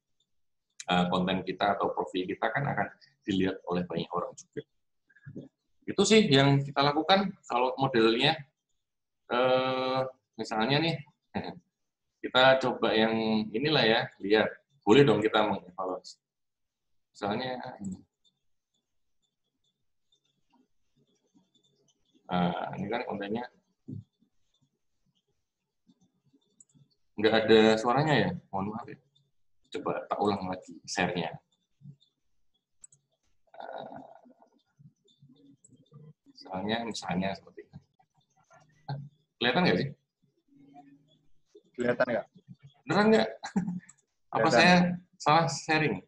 konten kita atau profil kita, kan akan dilihat oleh banyak orang juga. Itu sih yang kita lakukan. Kalau modelnya misalnya nih, kita coba yang inilah ya, lihat. Boleh dong kita mengevaluasi. Misalnya ini kan kontennya nggak ada suaranya ya, mohon maaf ya. Coba tak ulang lagi share-nya. Misalnya seperti ini. Kelihatan nggak sih? Kelihatan nggak? Beneran nggak? Apa saya salah sharing?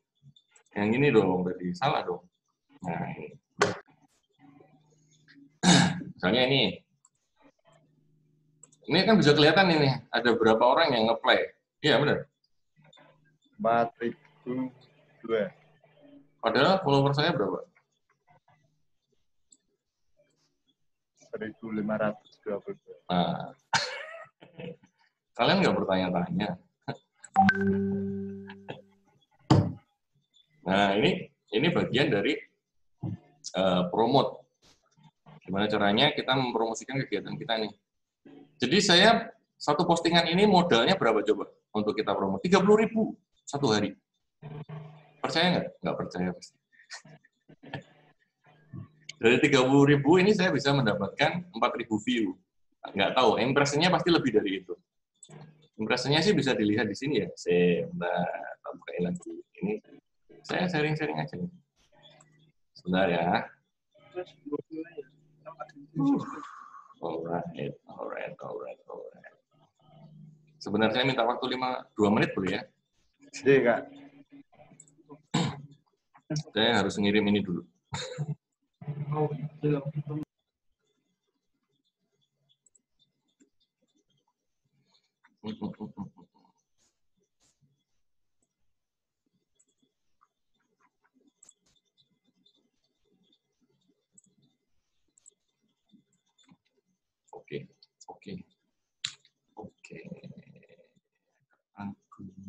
Yang ini dong, berarti salah dong. Nah, ini. Misalnya ini. Ini kan bisa kelihatan ini, ada berapa orang yang nge-play. Iya, benar. 4.002. Padahal follower saya berapa? 1.522. Nah, kalian nggak bertanya-tanya. Nah, ini bagian dari promote. Gimana caranya kita mempromosikan kegiatan kita nih. Jadi saya satu postingan ini modalnya berapa coba untuk kita promote? 30.000 satu hari. Percaya nggak? Nggak percaya pasti. Dari 30.000 ini saya bisa mendapatkan 4.000 view. Nggak tahu, impresinya pasti lebih dari itu. Impresinya sih bisa dilihat di sini ya. Saya bukain lagi. Ini saya sharing-sharing aja nih. Sebentar ya. Alright. Sebenarnya saya minta waktu 2 menit boleh ya? Iya, Kak. Saya harus ngirim ini dulu. Oke. Aku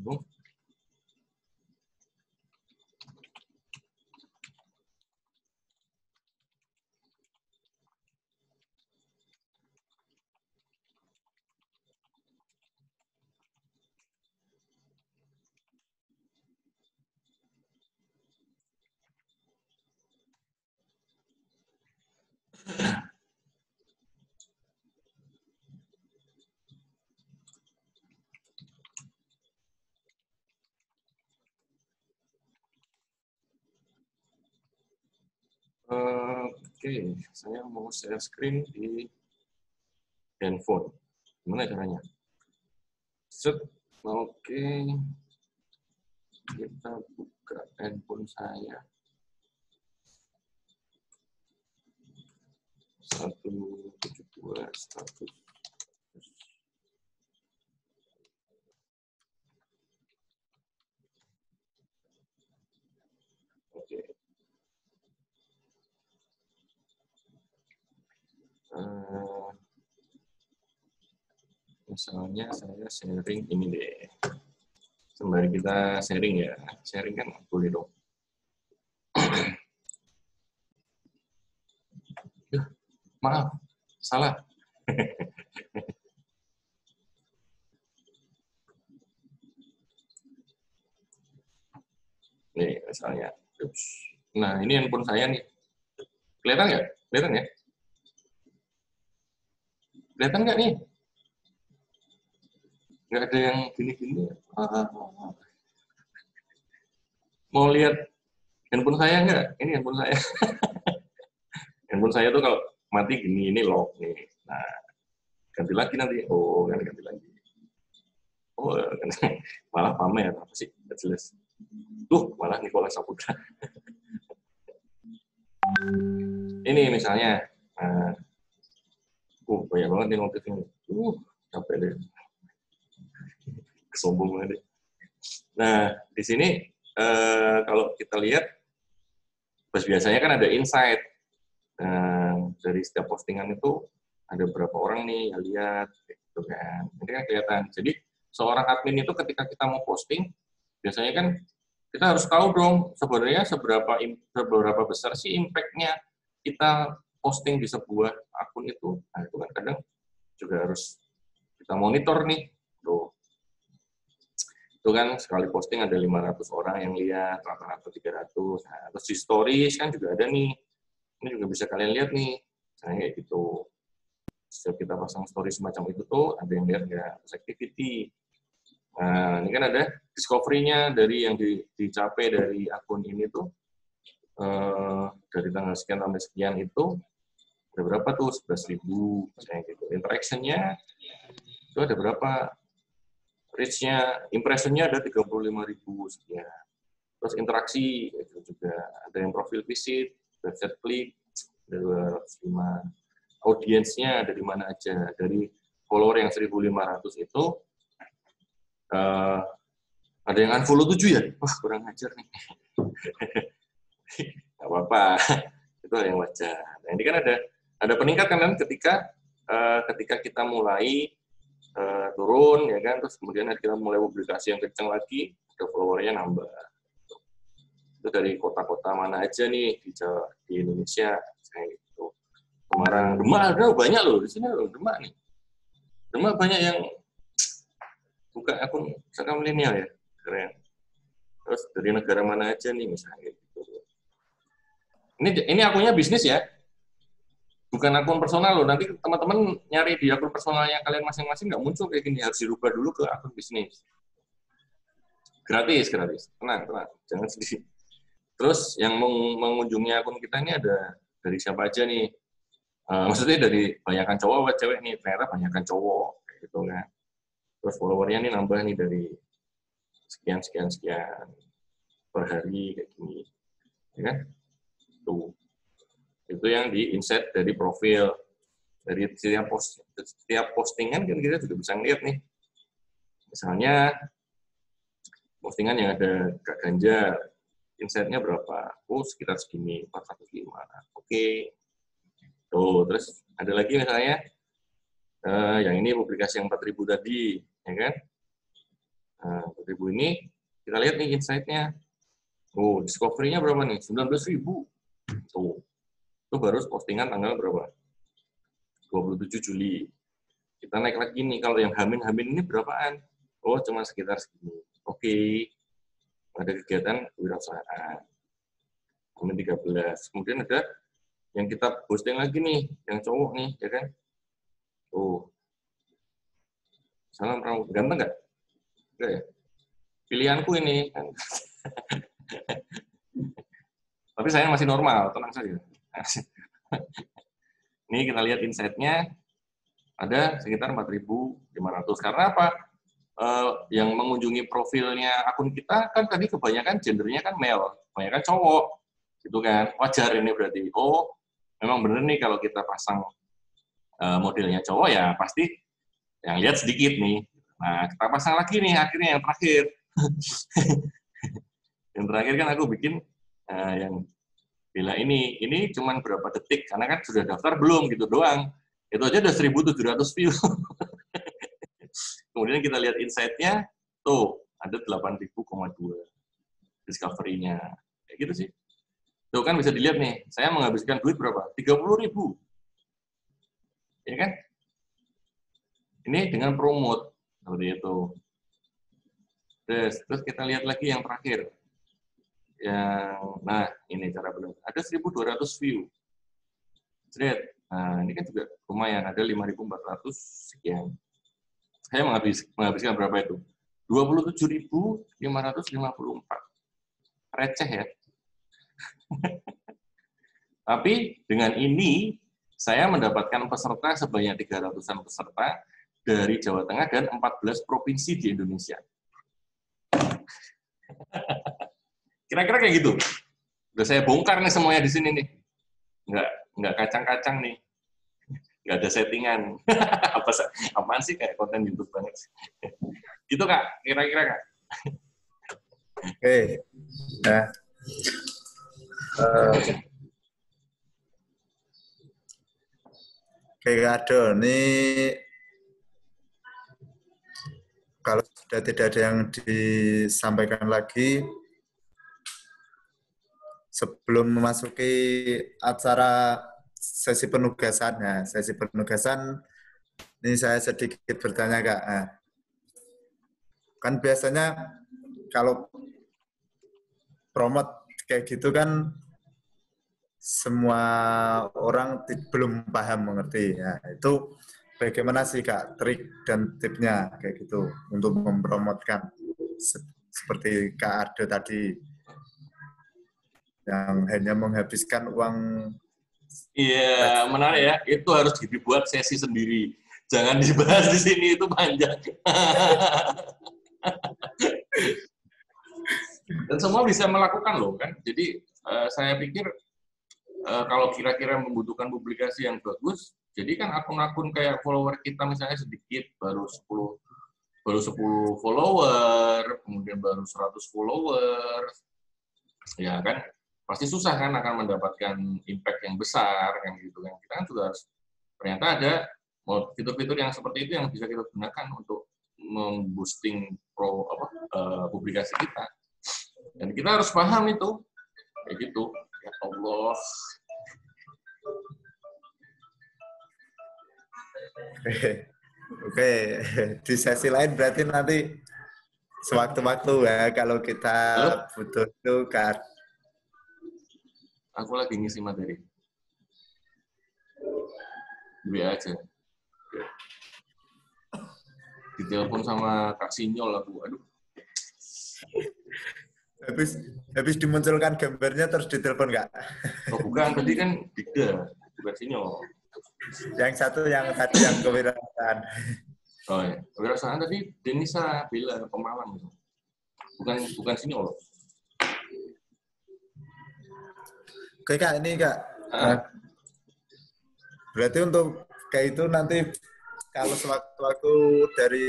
Oke, saya mau share screen di handphone. Gimana caranya? Set. Oke. Kita buka handphone saya. 172 status. Oke. Misalnya saya sharing ini deh. Sembari kita sharing ya. Sharing kan boleh dong. Maaf, salah. Nih, misalnya. Nah, ini handphone saya nih. Kelihatan nggak? Kelihatan ya? Kelihatan nggak nih? Nggak ada yang gini-gini. Mau lihat handphone saya nggak? Ini handphone saya. Handphone saya tuh kalau mati gini, ini lock nih. Nah, ganti lagi nanti. Oh, ganti lagi. Oh, malah pamer apa sih? Nggak jelas. Tuh, malah Nicholas Saputra. Ini misalnya, banyak banget nih notif ini. Capek deh. Kesombongan deh. Nah, di sini kalau kita lihat, biasanya kan ada insight. Dari setiap postingan itu ada berapa orang nih yang lihat, gitu kan. Ini kan kelihatan. Jadi seorang admin itu ketika kita mau posting, biasanya kan kita harus tahu dong sebenarnya seberapa besar sih impact-nya kita posting di sebuah akun itu. Nah, itu kan kadang juga harus kita monitor nih. Tuh. Itu kan sekali posting ada 500 orang yang lihat, rata-rata 300. Nah, terus di stories kan juga ada nih. Ini juga bisa kalian lihat nih. Nah, kayak gitu. Setiap kita pasang story semacam itu tuh, ada yang lihat nggak? Activity. Nah, ini kan ada discovery-nya dari yang dicapai dari akun ini tuh, dari tanggal sekian sampai sekian itu, ada berapa tuh? 11.000, misalnya gitu. Interaction-nya itu ada berapa? Reach-nya, impression-nya ada 35.000 sekian. Terus interaksi, itu juga ada yang profil visit, website klik, ada 205. Audiensnya dari mana aja, dari follower yang 1.500 itu, ada yang unfollow 7 ya? Wah, kurang ajar nih. Nggak apa-apa, itu hal yang wajar. Nah, ini kan ada peningkatan ketika kita mulai turun, ya kan, terus kemudian kita mulai publikasi yang kencang lagi, ada followernya nambah. Itu dari kota-kota mana aja nih di Indonesia, kayak gitu. Semarang, Demak ada banyak loh di sini loh, Demak nih. Demak banyak yang buka akun misalkan milenial ya, keren. Terus dari negara mana aja nih misalnya gitu. Ini akunnya bisnis ya, bukan akun personal loh. Nanti teman-teman nyari di akun personalnya kalian masing-masing nggak muncul kayak gini, harus dirubah dulu ke akun bisnis. Gratis, tenang, jangan sedih. Terus yang mengunjungi akun kita ini ada dari siapa aja nih? Maksudnya dari banyakan cowok atau cewek nih, ternyata banyakan cowok kayak gitu kan. Terus followernya nih nambah nih dari sekian per hari kayak gini, ya kan? Tuh, itu yang di inset dari profil, dari setiap postingan kan kita juga bisa ngeliat nih. Misalnya postingan yang ada Kak Ganjar, insetnya berapa? Oh, sekitar segini, 405. Oke. Tuh, terus ada lagi misalnya yang ini publikasi yang 4.000 tadi, ya kan? 4.000 ini kita lihat nih insight-nya. Oh, discovery-nya berapa nih? 19.000. Tuh. Itu baru postingan tanggal berapa? 27 Juli. Kita naik lagi nih, kalau yang Hamin ini berapaan? Oh, cuma sekitar segini. Oke. Ada kegiatan kewirausahaan. Hamin 13. Kemudian ada yang kita posting lagi nih, yang cowok nih, ya kan? Tuh. Salam rambut. Ganteng nggak? Enggak ya? Pilihanku ini. Tapi saya masih normal, tenang saja. Ini kita lihat insight-nya ada sekitar 4.500. Karena apa? Yang mengunjungi profilnya akun kita kan tadi kebanyakan gendernya kan male, kebanyakan cowok, gitu kan? Wajar ini berarti. Oh, memang bener nih kalau kita pasang modelnya cowok ya pasti yang lihat sedikit nih. Nah, kita pasang lagi nih akhirnya yang terakhir. Yang terakhir kan aku bikin yang bila ini cuman berapa detik karena kan sudah daftar belum gitu doang. Itu aja udah 1.700 view. Kemudian kita lihat insight-nya, tuh ada 8.000,2 discovery-nya. Kayak gitu sih. Tuh kan bisa dilihat nih, saya menghabiskan duit berapa? 30.000. Ya kan? Ini dengan promote seperti itu. Terus kita lihat lagi yang terakhir. Nah, ini cara benar. Ada 1.200 view. Nah, ini kan juga lumayan, ada 5.400 sekian. Saya menghabiskan berapa itu? 27.554. Receh ya. Tapi dengan ini, saya mendapatkan peserta sebanyak 300-an peserta, dari Jawa Tengah dan 14 provinsi di Indonesia. Kira-kira kayak gitu. Udah saya bongkar nih semuanya di sini nih. Nggak kacang-kacang nih. Nggak ada settingan. Apaan sih, kayak konten YouTube banget. Gitu Kak, kira-kira Kak. Oke. Nah. Oke, Kak Ado, ini kalau sudah tidak ada yang disampaikan lagi, sebelum memasuki acara sesi penugasan, ya, sesi penugasan ini saya sedikit bertanya Kak. Nah, kan biasanya kalau promote kayak gitu kan semua orang belum paham mengerti. Ya, itu bagaimana sih Kak trik dan tipnya kayak gitu untuk mempromotkan seperti Kak Ado tadi yang hanya menghabiskan uang. Iya, menarik ya. Itu harus dibuat sesi sendiri. Jangan dibahas di sini, itu panjang. Dan semua bisa melakukan loh kan. Jadi saya pikir kalau kira-kira membutuhkan publikasi yang bagus, jadi kan akun-akun kayak follower kita misalnya sedikit, baru 10 follower, kemudian baru 100 follower, ya kan pasti susah kan akan mendapatkan impact yang besar kan gitu kan. Kita kan juga harus, ternyata ada fitur-fitur yang seperti itu yang bisa kita gunakan untuk memboosting publikasi kita. Dan kita harus paham itu kayak gitu. Ya Allah. Oke, di sesi lain berarti nanti sewaktu-waktu ya kalau kita butuh itu kan. Aku lagi ngisi materi. WA aja. Ditelepon sama Kak Sinyol aku. Aduh. Habis dimunculkan gambarnya terus ditelepon nggak? Oh bukan, tadi kan Dida, bukan Sinyol. Yang satu yang tadi yang kewirausahaan. Oh ya, kewirausahaan tadi Denisa Bella Pemalang. Bukan Sinyol. Oke Kak, ini Kak. Berarti untuk kayak itu nanti kalau sewaktu-waktu dari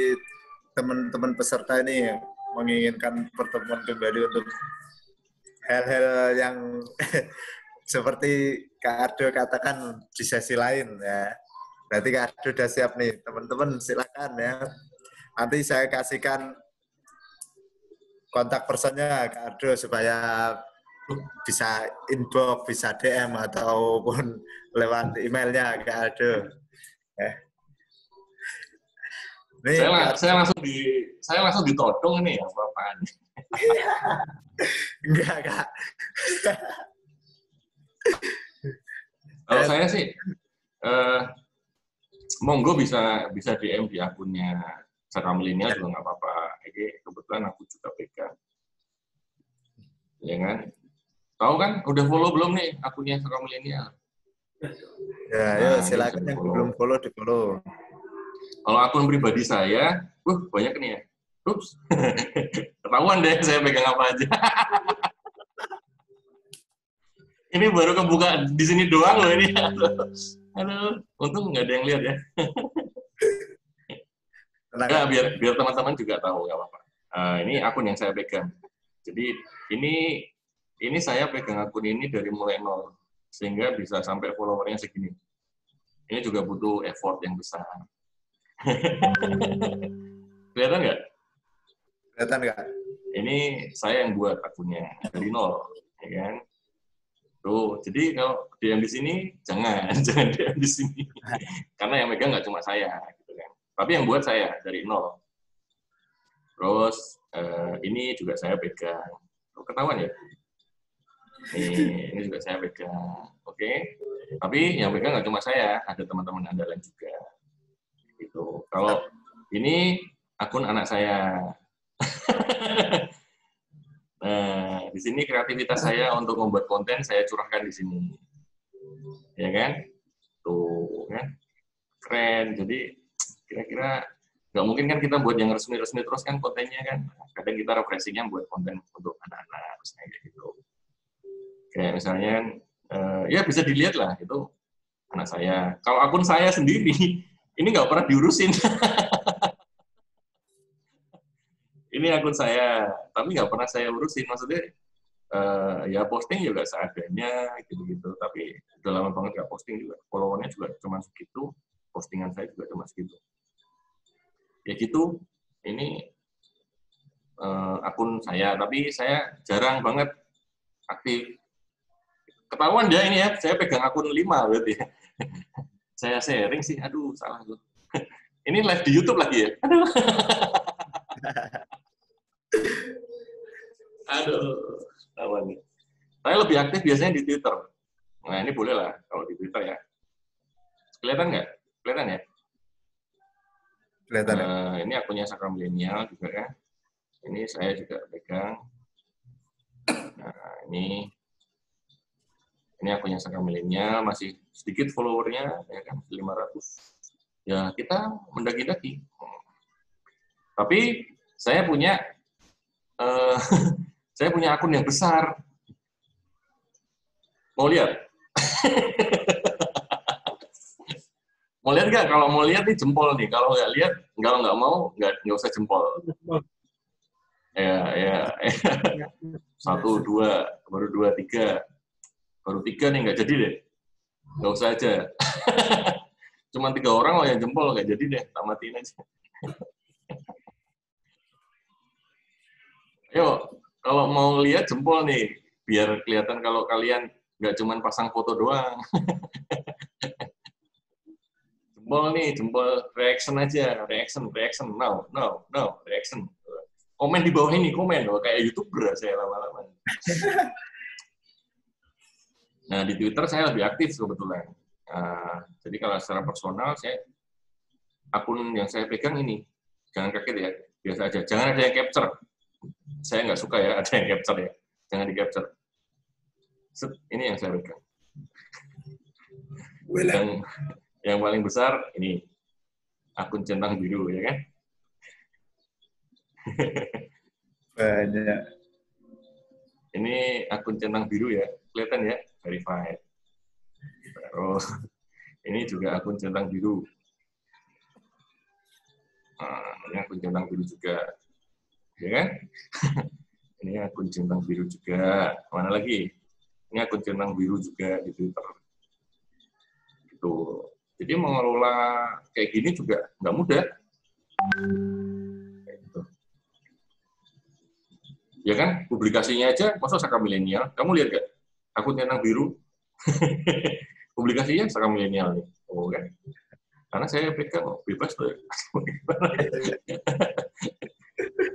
teman-teman peserta ini menginginkan pertemuan kembali untuk hal-hal yang seperti Kak Ado katakan di sesi lain ya. Berarti Kak Ado sudah siap nih. Teman-teman silakan ya. Nanti saya kasihkan kontak personnya Kak Ado supaya bisa inbox, bisa DM ataupun lewat emailnya Kak Ado. Nih, saya langsung ditodong nih apa-apaan. Enggak, Kak. Kalau saya sih monggo bisa DM di akunnya Saka Milenial juga nggak apa-apa. Ini kebetulan aku juga pegang. Ya kan? Tahu kan udah follow belum nih akunnya Saka Milenial? Ya, ayo silakan yang belum follow di-follow. Kalau akun pribadi saya, banyak nih ya. Ups. Ketahuan deh saya pegang apa aja. Ini baru kebuka di sini doang loh ini. Aduh, untung nggak ada yang lihat ya. Nah, biar teman-teman juga tahu, nggak apa-apa. Ini akun yang saya pegang. Jadi ini saya pegang akun ini dari mulai nol, sehingga bisa sampai followernya segini. Ini juga butuh effort yang besar. Kelihatan nggak? Kelihatan nggak? Ini saya yang buat akunnya dari nol, ya kan? Tuh, jadi kalau DM di sini jangan DM di sini, karena yang megang nggak cuma saya, gitu kan. Tapi yang buat saya dari nol. Terus ini juga saya pegang. Ketahuan ya? Ini juga saya pegang, oke? Tapi yang pegang nggak cuma saya, ada teman-teman andalan juga. Gitu. Kalau ini akun anak saya. Nah, di sini kreativitas saya untuk membuat konten saya curahkan di sini. Ya kan? Tuh, kan? Keren. Jadi kira-kira nggak mungkin kan kita buat yang resmi-resmi terus kan kontennya kan. Kadang kita refreshingnya buat konten untuk anak-anak, misalnya kayak gitu. Kayak misalnya, ya bisa dilihat lah, itu anak saya. Kalau akun saya sendiri, ini nggak pernah diurusin. Ini akun saya, tapi nggak pernah saya urusin. Maksudnya, ya posting juga seadanya, gitu-gitu. Tapi udah lama banget nggak posting juga. Followernya juga cuma segitu, postingan saya juga cuma segitu. Ya gitu, ini akun saya, tapi saya jarang banget aktif. Ketahuan ya ini ya, saya pegang akun 5 berarti ya. Saya sharing sih, aduh salah tuh. Ini live di YouTube lagi ya? Aduh. Aduh, ketahuan nih. Saya lebih aktif biasanya di Twitter. Nah ini boleh lah kalau di Twitter ya. Kelihatan nggak? Kelihatan ya? Kelihatan. Ini akunnya Saka Milenial juga ya. Ini saya juga pegang. Nah ini akunnya Saka Milenial, masih sedikit followernya, ya kan 500. Ya kita mendaki-daki. Tapi saya punya akun yang besar. Mau lihat? Mau lihat nggak? Kalau mau lihat nih jempol nih. Kalau nggak lihat, nggak mau, nggak usah jempol. Ya. 1, 2, baru 2, 3. Baru 3 nih, nggak jadi deh. Nggak usah aja. Cuma 3 orang loh yang jempol, nggak jadi deh. Tamatin aja. Yuk, kalau mau lihat jempol nih, biar kelihatan kalau kalian nggak cuma pasang foto doang. Jempol nih, jempol reaction aja, reaction, no, reaction. Komen di bawah ini, komen, kayak YouTuber saya lama-lama. Nah, di Twitter saya lebih aktif kebetulan. Jadi kalau secara personal, akun yang saya pegang ini, jangan kaget ya, biasa aja. Jangan ada yang capture. Saya nggak suka ya, ada yang capture ya. Jangan di-capture. Ini yang saya pegang. Yang paling besar, ini. Akun centang biru, ya kan? Banyak. Ini akun centang biru ya, kelihatan ya, verified. Terus ini juga akun centang biru. Nah, ini akun centang biru juga, ya kan? Ini akun centang biru juga. Mana lagi? Ini akun centang biru juga di Twitter. Gitu. Jadi mengelola kayak gini juga nggak mudah. Ya kan, publikasinya aja, masa Saka Milenial, kamu lihat gak? Akun centang biru, publikasinya Saka Milenial nih, oh kan? Karena saya pegang bebas tuh.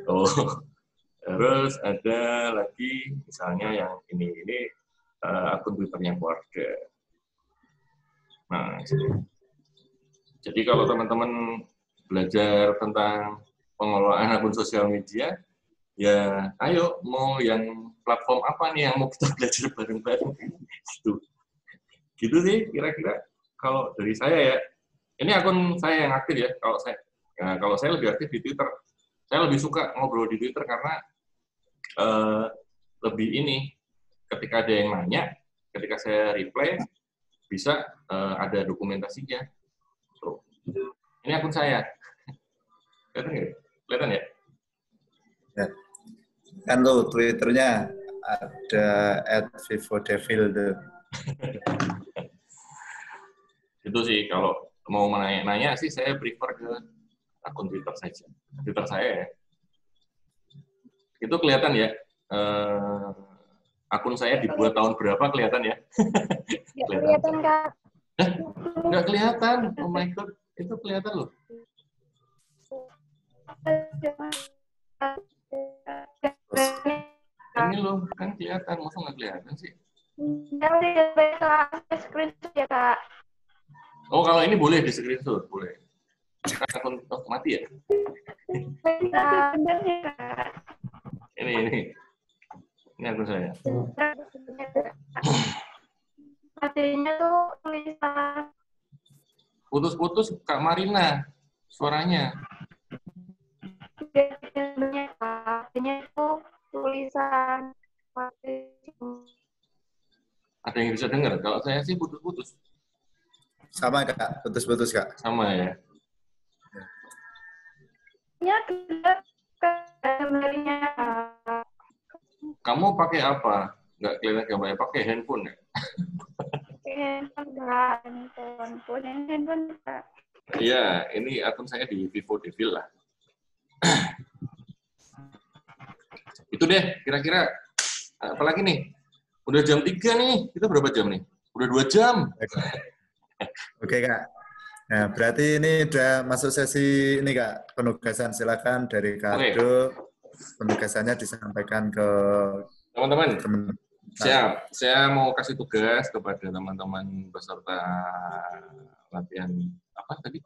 Oh, terus ada lagi misalnya yang ini akun Twitternya keluarga. Nah, jadi kalau teman-teman belajar tentang pengelolaan akun sosial media, ya, ayo mau yang platform apa nih yang mau kita belajar bareng-bareng? Gitu sih kira-kira kalau dari saya ya. Ini akun saya yang aktif ya. Kalau saya lebih aktif di Twitter. Saya lebih suka ngobrol di Twitter karena lebih ini. Ketika ada yang nanya, ketika saya reply bisa ada dokumentasinya. Tuh. Ini akun saya. Kelihatan nggak? Kelihatan ya? Ya. Kan tuh Twitternya ada @vivodevil tuh. Itu sih kalau mau nanya sih saya prefer ke akun Twitter saja. Twitter saya ya. Itu kelihatan ya. Akun saya dibuat tahun berapa kelihatan ya? Kelihatan Kak. Nggak kelihatan. Oh my god, itu kelihatan loh. Ini loh, kan kelihatan. Masa nggak kelihatan sih? Screenshot ya, Kak. Oh, kalau ini boleh di screenshot, boleh. Akun mati ya? Ini akun saya. Matinya tuh tulisan. Putus-putus Kak Marina. suaranya. Artinya itu tulisan. Ada yang bisa dengar? Kalau saya sih putus-putus. Sama Kak, putus-putus Kak. Sama ya. Ya, gambarnya. Kamu pakai apa? Nggak kelihatan gambarnya. Pakai handphone ya? Handphone. Iya, ini akun saya di Vivo Devil lah. Itu deh, kira-kira. Apalagi nih? Udah jam 3 nih. Itu berapa jam nih? Udah 2 jam. Oke Kak. Nah, berarti ini udah masuk sesi ini Kak, penugasan. Silakan dari Kak Aldo. Penugasannya disampaikan ke teman-teman. Siap. Saya mau kasih tugas kepada teman-teman peserta latihan apa tadi?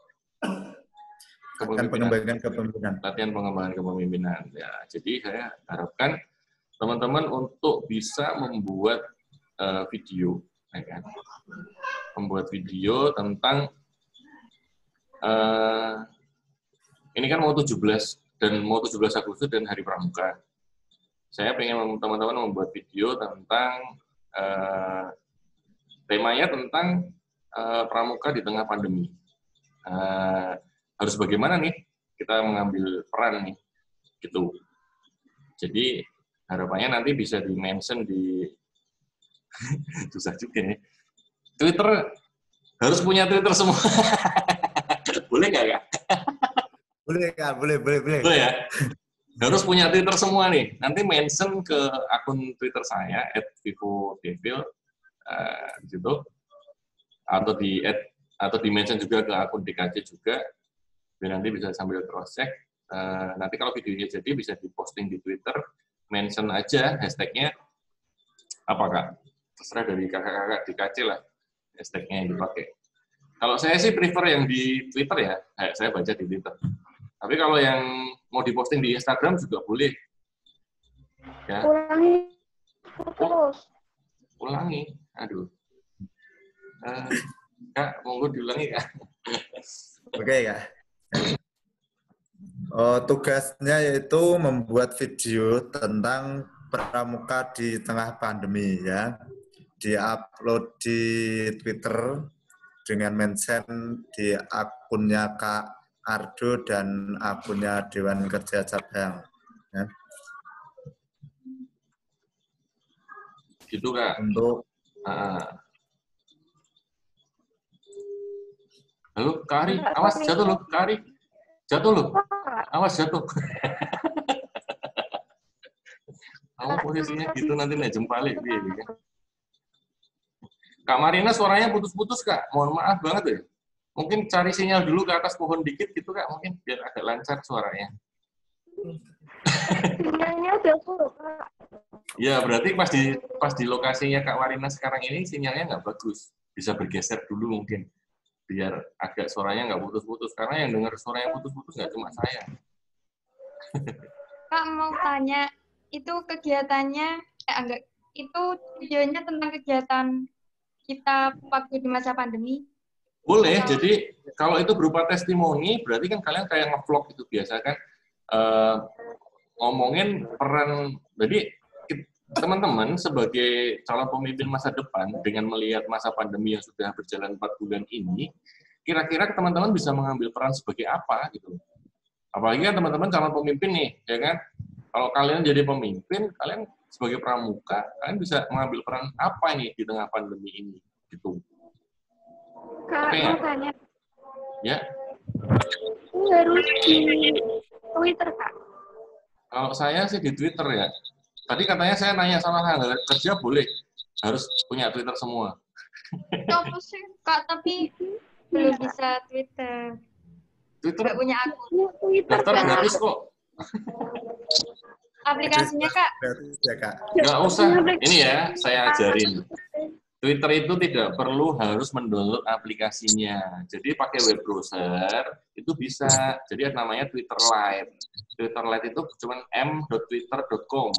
Pengembangan kepemimpinan. Latihan pengembangan kepemimpinan. Ya, jadi saya harapkan teman-teman untuk bisa membuat video, ya kan? Membuat video tentang ini kan mau 17 Agustus dan Hari Pramuka. Saya pengen teman-teman membuat video tentang temanya tentang pramuka di tengah pandemi. Harus bagaimana nih kita mengambil peran nih, gitu. Jadi harapannya nanti bisa di-mention di susah juga ya. Twitter harus punya Twitter semua. Boleh nggak Kak? Boleh Kak, boleh. Boleh ya? Harus punya Twitter semua nih. Nanti mention ke akun Twitter saya @vivodevil gitu. Atau di mention juga ke akun DKJ juga. Biar nanti bisa sambil cross check. Nanti kalau videonya jadi bisa diposting di Twitter, mention aja hashtagnya apa Kak? Terserah dari kakak-kakak DKJ lah hashtagnya yang dipakai. Kalau saya sih prefer yang di Twitter ya, saya baca di Twitter. Tapi kalau yang mau diposting di Instagram juga boleh. Ya. Ulangi terus. Ulangi, aduh. Kak, monggo diulangi Kak. Oke Kak. Tugasnya yaitu membuat video tentang pramuka di tengah pandemi ya. Di-upload di Twitter dengan mention di akunnya Kak Ardo dan akunnya Dewan Kerja Cabang. Ya. Gitu Kak. Untuk halo Kak Ari, awas jatuh loh Kak Ari. Jatuh loh. Awas jatuh. Kamu posisinya gitu nanti najem balik dia kan. Kak Marina suaranya putus-putus Kak. Mohon maaf banget ya. Mungkin cari sinyal dulu ke atas pohon dikit gitu Kak, mungkin biar agak lancar suaranya. Sinyalnya udah full Kak. Ya, berarti pas di lokasinya Kak Marina sekarang ini sinyalnya nggak bagus. Bisa bergeser dulu mungkin. Biar agak suaranya nggak putus-putus. Karena yang dengar suaranya putus-putus nggak cuma saya. Kak mau tanya, itu kegiatannya, itu videonya tentang kegiatan kita waktu di masa pandemi? Boleh, jadi kalau itu berupa testimoni, berarti kan kalian kayak nge-vlog itu biasa kan, ngomongin peran, jadi teman-teman sebagai calon pemimpin masa depan, dengan melihat masa pandemi yang sudah berjalan 4 bulan ini, kira-kira teman-teman bisa mengambil peran sebagai apa gitu. Apalagi kan teman-teman calon pemimpin nih, ya kan? Kalau kalian jadi pemimpin, kalian sebagai pramuka, kalian bisa mengambil peran apa nih di tengah pandemi ini, gitu. Kak, mau tanya. Ya. Ini harus di Twitter, Kak? Kalau saya sih di Twitter ya. Tadi katanya saya nanya sama hal kerja boleh. Harus punya Twitter semua. Apa sih, Kak? Tapi belum bisa Twitter. Twitter nggak punya akun. Daftar gratis kok. Aplikasinya Kak? Gratis ya Kak. Nggak usah. Ini ya, saya ajarin. Twitter itu tidak perlu harus mendownload aplikasinya. Jadi pakai web browser itu bisa. Jadi namanya Twitter Lite. Twitter Lite itu cuma m.twitter.com.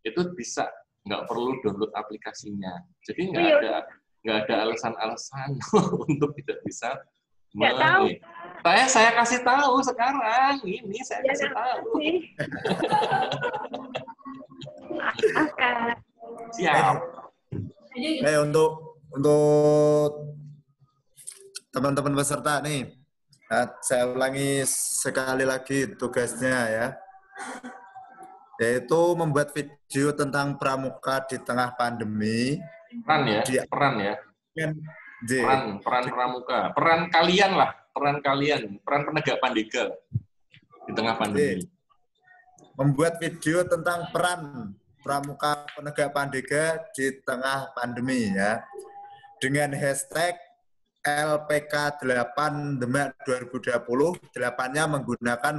Itu bisa, nggak perlu download aplikasinya. Jadi nggak ada alasan-alasan untuk tidak bisa Saya kasih tahu sekarang. Ini saya kasih tahu. Oke. Siap. Untuk teman-teman peserta nih, saya ulangi sekali lagi tugasnya ya, yaitu membuat video tentang pramuka di tengah pandemi. Peran pramuka, peran kalian lah, peran penegak pandega di tengah pandemi. Membuat video tentang peran pramuka penegak pandega di tengah pandemi ya, dengan hashtag LPK8 Demak 2020, 8-nya menggunakan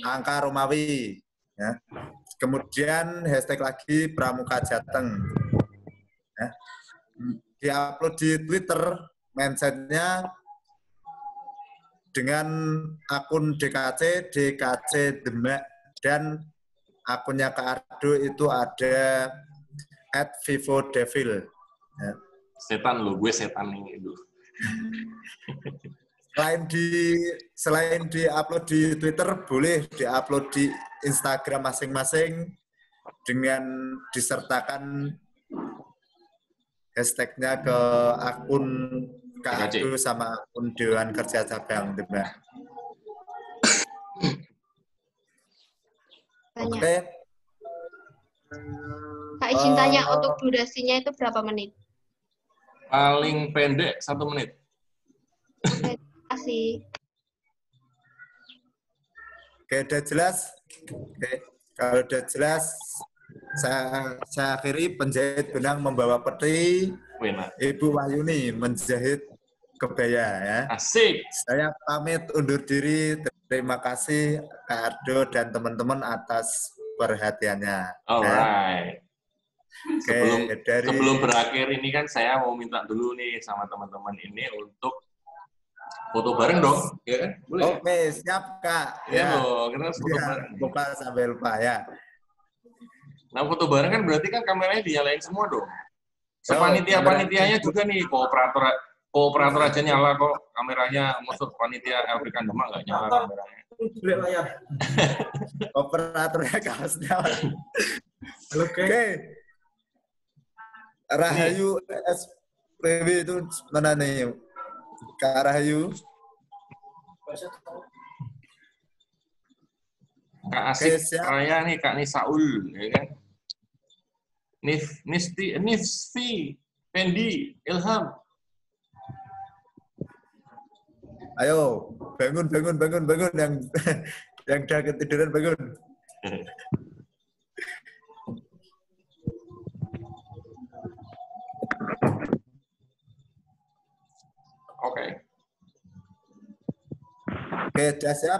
angka Romawi ya. Kemudian hashtag lagi Pramuka Jateng ya. Diupload di Twitter, mindset-nya dengan akun DKC Demak, dan akunnya Kak Ardo itu ada @vivodevil ya. Setan lo, gue setan ini itu. Selain di-upload di Twitter, boleh di-upload di Instagram masing-masing dengan disertakan hashtagnya ke akun Kak Ardo sama akun Dewan Kerja Cabang Demak. Oke. Kak izin tanya, untuk durasinya itu berapa menit? Paling pendek 1 menit. Terima kasih. Oke, udah jelas? Oke, kalau udah jelas, saya akhiri. Penjahit benang membawa peti, Ibu Wahyuni menjahit kebaya ya. Asik. Saya pamit undur diri. Terima kasih Kak Ardo dan teman-teman atas perhatiannya. Alright. Oke, sebelum berakhir ini kan saya mau minta dulu nih sama teman-teman ini untuk foto bareng dong, ya kan? Boleh? Oke, siap Kak. Ya, kita harus foto bareng. Lupa sampai lupa ya. Nah, foto bareng kan berarti kan kameranya dinyalain semua dong. Sepanitia-panitianya juga nih, kooperator aja nyala kok kameranya, maksud panitia LPK Demak nggak nyala kameranya. Operatornya kaosnya. Oke. Rahayu SPW itu mana nih? Kak Rahayu. Kak Asik Raya nih, Kak Nisaul, ya kan? Nifsi, Fendi, Ilham. Ayo, bangun yang udah ketiduran bangun. Oke, udah siap?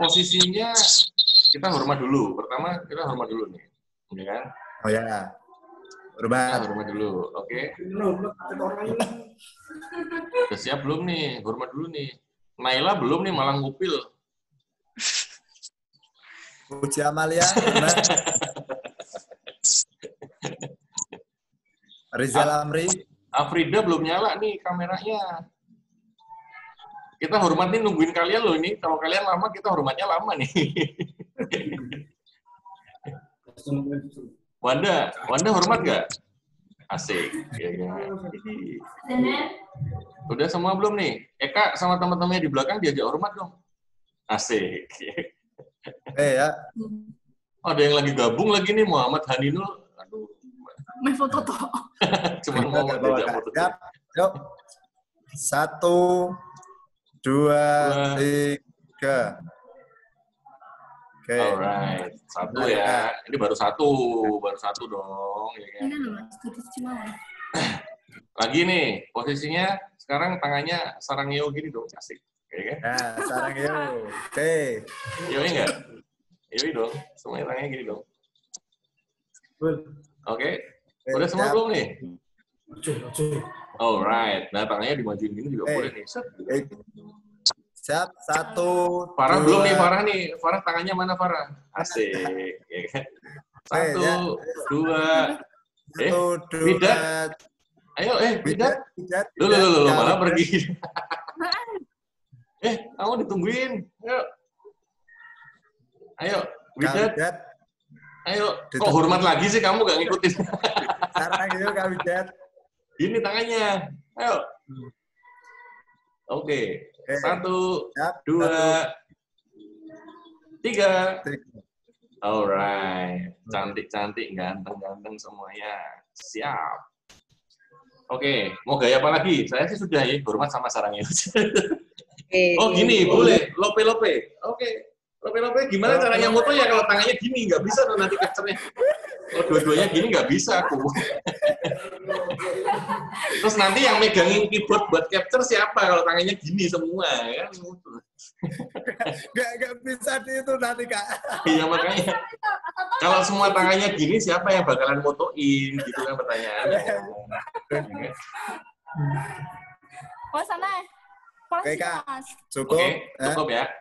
Posisinya kita hormat dulu. Pertama kita hormat dulu nih, ya kan? Oh ya, hormat dulu. Oke. Udah siap belum nih? Hormat dulu nih. Naila belum nih, malah ngupil. Puji Amalia, hormat. Rizal Amri. Afrida belum nyala nih kameranya. Kita hormat nih, nungguin kalian loh ini. Kalau kalian lama, kita hormatnya lama nih. Wanda hormat nggak? Asik. Ya, udah semua belum nih? Eka sama teman-temannya di belakang diajak hormat dong. Asik. Ya. Oh, ada yang lagi gabung lagi nih, Muhammad Haninul. Aduh. Main foto toh. Cuma mau diajak foto. Yuk. 1, 2, 3. Oke. Alright, 1 ya. Ini baru satu dong. Ya kan? Lagi nih, posisinya sekarang tangannya sarangyo gini dong, asik. Ya kan? Nah, sarangyo. Oke. Yoi nggak? Yoi dong, semuanya tangannya gini dong. Oke, udah semua belum nih? Alright, nah tangannya dimajuin gini juga boleh nih. Siap, 1, Farah 2. belum nih, Farah tangannya mana Farah? Asik, ya kan? 1, 2, Bidat. Ayo, Bidat. Lu malah pergi. Kamu ditungguin. Ayo, Widat. Ayo, kok hormat lagi sih kamu gak ngikutin? Sekarang gitu Kak Widat. Ini tangannya. Ayo. Oke. 1, 2, 3. Alright. Cantik-cantik, ganteng-ganteng semuanya. Siap. Oke, mau gaya apa lagi? Saya sih sudah ya, hormat sama sarangnya. Oh gini, boleh. Lope-lope. Oke. Lope-lope gimana caranya moto ya kalau tangannya gini? Nggak bisa tuh nanti capture-nya. Kalau dua-duanya gini nggak bisa aku. Terus nanti yang megangin keyboard buat capture siapa kalau tangannya gini semua kan? Nggak bisa itu nanti Kak. Iya makanya. Kalau semua tangannya gini siapa yang bakalan motoin gitu kan pertanyaannya. Oh sana. Oke Kak, cukup. Oke, cukup ya.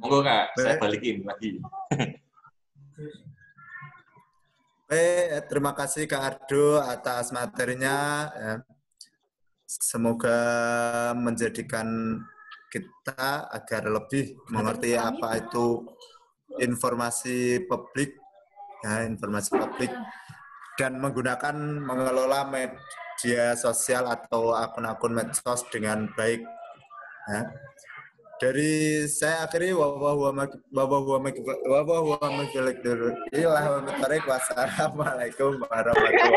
Monggo Kak, saya balikin lagi. Terima kasih Kak Ardo atas materinya. Semoga menjadikan kita agar lebih mengerti apa itu informasi publik, dan mengelola media sosial atau akun-akun medsos dengan baik. Dari saya akhiri wassalamualaikum warahmatullahi wabarakatuh.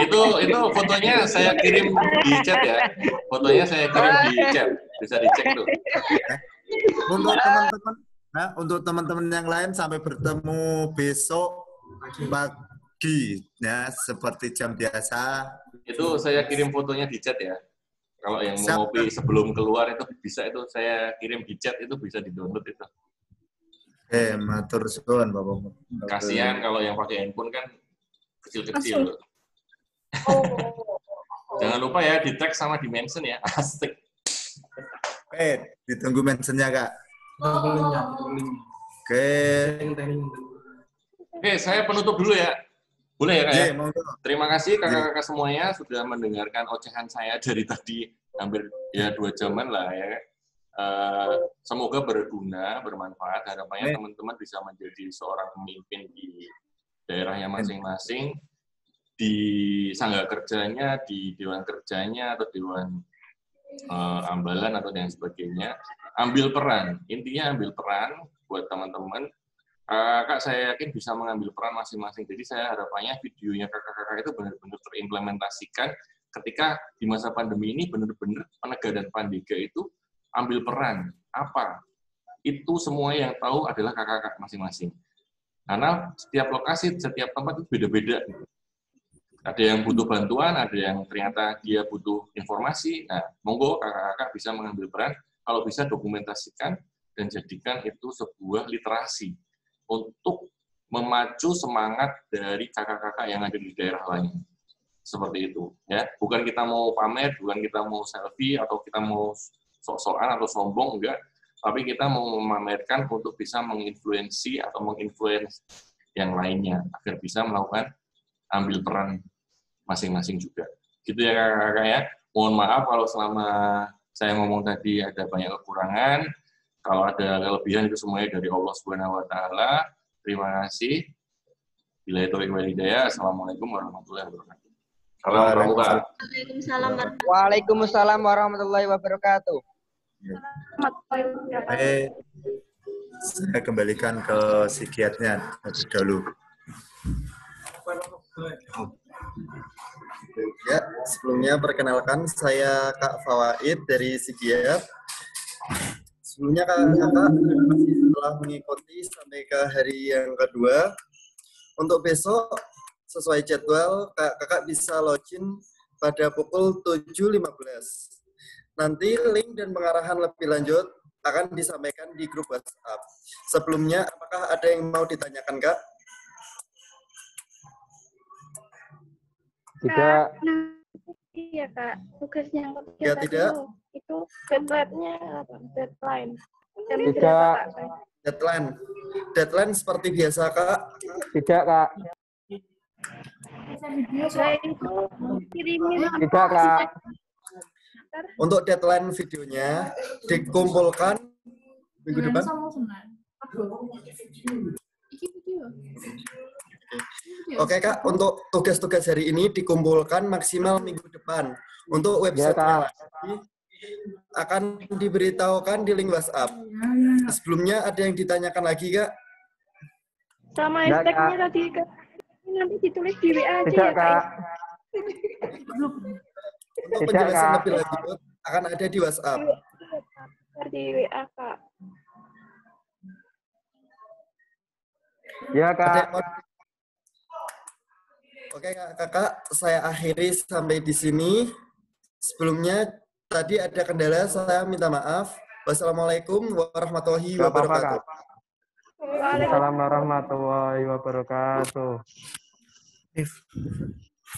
Itu fotonya saya kirim di chat ya. Fotonya saya kirim di chat. Bisa dicek tuh. Untuk teman-teman yang lain sampai bertemu besok pagi ya, seperti jam biasa. Itu saya kirim fotonya di chat ya. Kalau yang mau ngopi sebelum keluar itu bisa, itu saya kirim di chat, itu bisa di-download itu. Matur suwun Bapak. Kasihan kalau yang pakai handphone kan kecil-kecil. Jangan lupa ya di-tag sama di-mention ya. Asik. Ditunggu mentionnya Kak. Oke, saya penutup dulu ya. Boleh ya Kak ya? Terima kasih kakak-kakak semuanya sudah mendengarkan ocehan saya dari tadi hampir ya 2 jaman lah ya. Semoga berguna, bermanfaat. Harapannya teman-teman bisa menjadi seorang pemimpin di daerahnya masing-masing, di sangga kerjanya, di dewan kerjanya, atau dewan ambalan atau yang sebagainya. Ambil peran, intinya ambil peran buat teman-teman. Kak, saya yakin bisa mengambil peran masing-masing. Jadi saya harapannya videonya kakak-kakak itu benar-benar terimplementasikan ketika di masa pandemi ini benar-benar Penegak dan Pandega itu ambil peran. Apa? Itu semua yang tahu adalah kakak-kakak masing-masing. Karena setiap lokasi, setiap tempat itu beda-beda. Ada yang butuh bantuan, ada yang ternyata dia butuh informasi. Nah, monggo kakak-kakak bisa mengambil peran. Kalau bisa dokumentasikan dan jadikan itu sebuah literasi untuk memacu semangat dari kakak-kakak yang ada di daerah lain. Seperti itu. Ya. Bukan kita mau pamer, bukan kita mau selfie, atau kita mau sok-sokan atau sombong, enggak. Tapi kita mau memamerkan untuk bisa menginfluensi atau menginfluence yang lainnya, agar bisa melakukan ambil peran masing-masing juga. Gitu ya kakak-kakak ya. Mohon maaf kalau selama saya ngomong tadi ada banyak kekurangan. Kalau ada kelebihan itu semuanya dari Allah Subhanahu wa taala. Terima kasih. Billahi taufiq wal hidayah. Assalamualaikum warahmatullahi wabarakatuh. Waalaikumsalam warahmatullahi wabarakatuh. Saya kembalikan ke psikiaternya dulu. Ya, sebelumnya perkenalkan saya Kak Fawaid dari Psikiat. Sebelumnya kakak terima kasih telah mengikuti sampai ke hari yang kedua. Untuk besok sesuai jadwal kakak bisa login pada pukul 7.15. Nanti link dan pengarahan lebih lanjut akan disampaikan di grup WhatsApp. Sebelumnya apakah ada yang mau ditanyakan Kak? Tidak. Iya Kak, tugasnya yang ketiga Ya, tidak. Itu deadline-nya apa? Deadline. Tidak. Deadline seperti biasa Kak? Tidak Kak. Saya itu kirimin. Tidak, Kak. Untuk deadline videonya dikumpulkan minggu depan. Oke Kak, untuk tugas-tugas hari ini dikumpulkan maksimal minggu depan. Untuk website-nya lagi akan diberitahukan di link WhatsApp. Sebelumnya ada yang ditanyakan lagi Kak? Sama hashtag-nya tadi Kak. Nanti ditulis di WA aja Tidak, ya Kak. Untuk penjelasan lebih lanjut akan ada di WhatsApp. Di WA Kak. Ya, Kak. Oke Kakak, saya akhiri sampai di sini. Sebelumnya tadi ada kendala, saya minta maaf. Wassalamualaikum warahmatullahi wabarakatuh. Waalaikumsalam warahmatullahi wabarakatuh.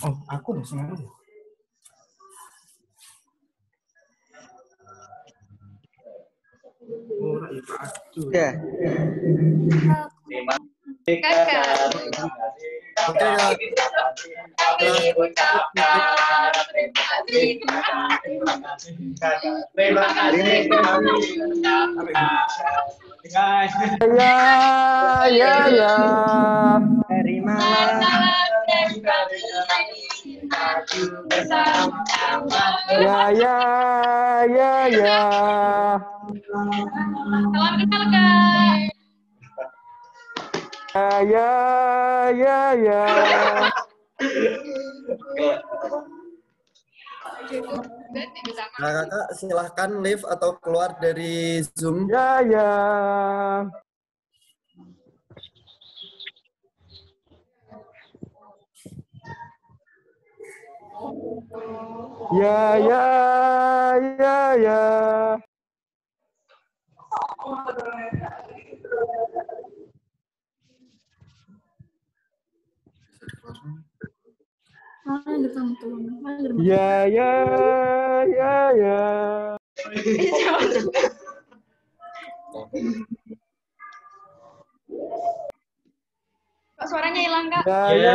Oh, aku dong sebenarnya. Ya. Kakak. Terima kasih. Ya. Terima Ya. Salam kenal guys. Ya. Nah, Kakak silahkan leave atau keluar dari Zoom. Ya. Ya. Ya. Kok suaranya hilang, Kak? Ya.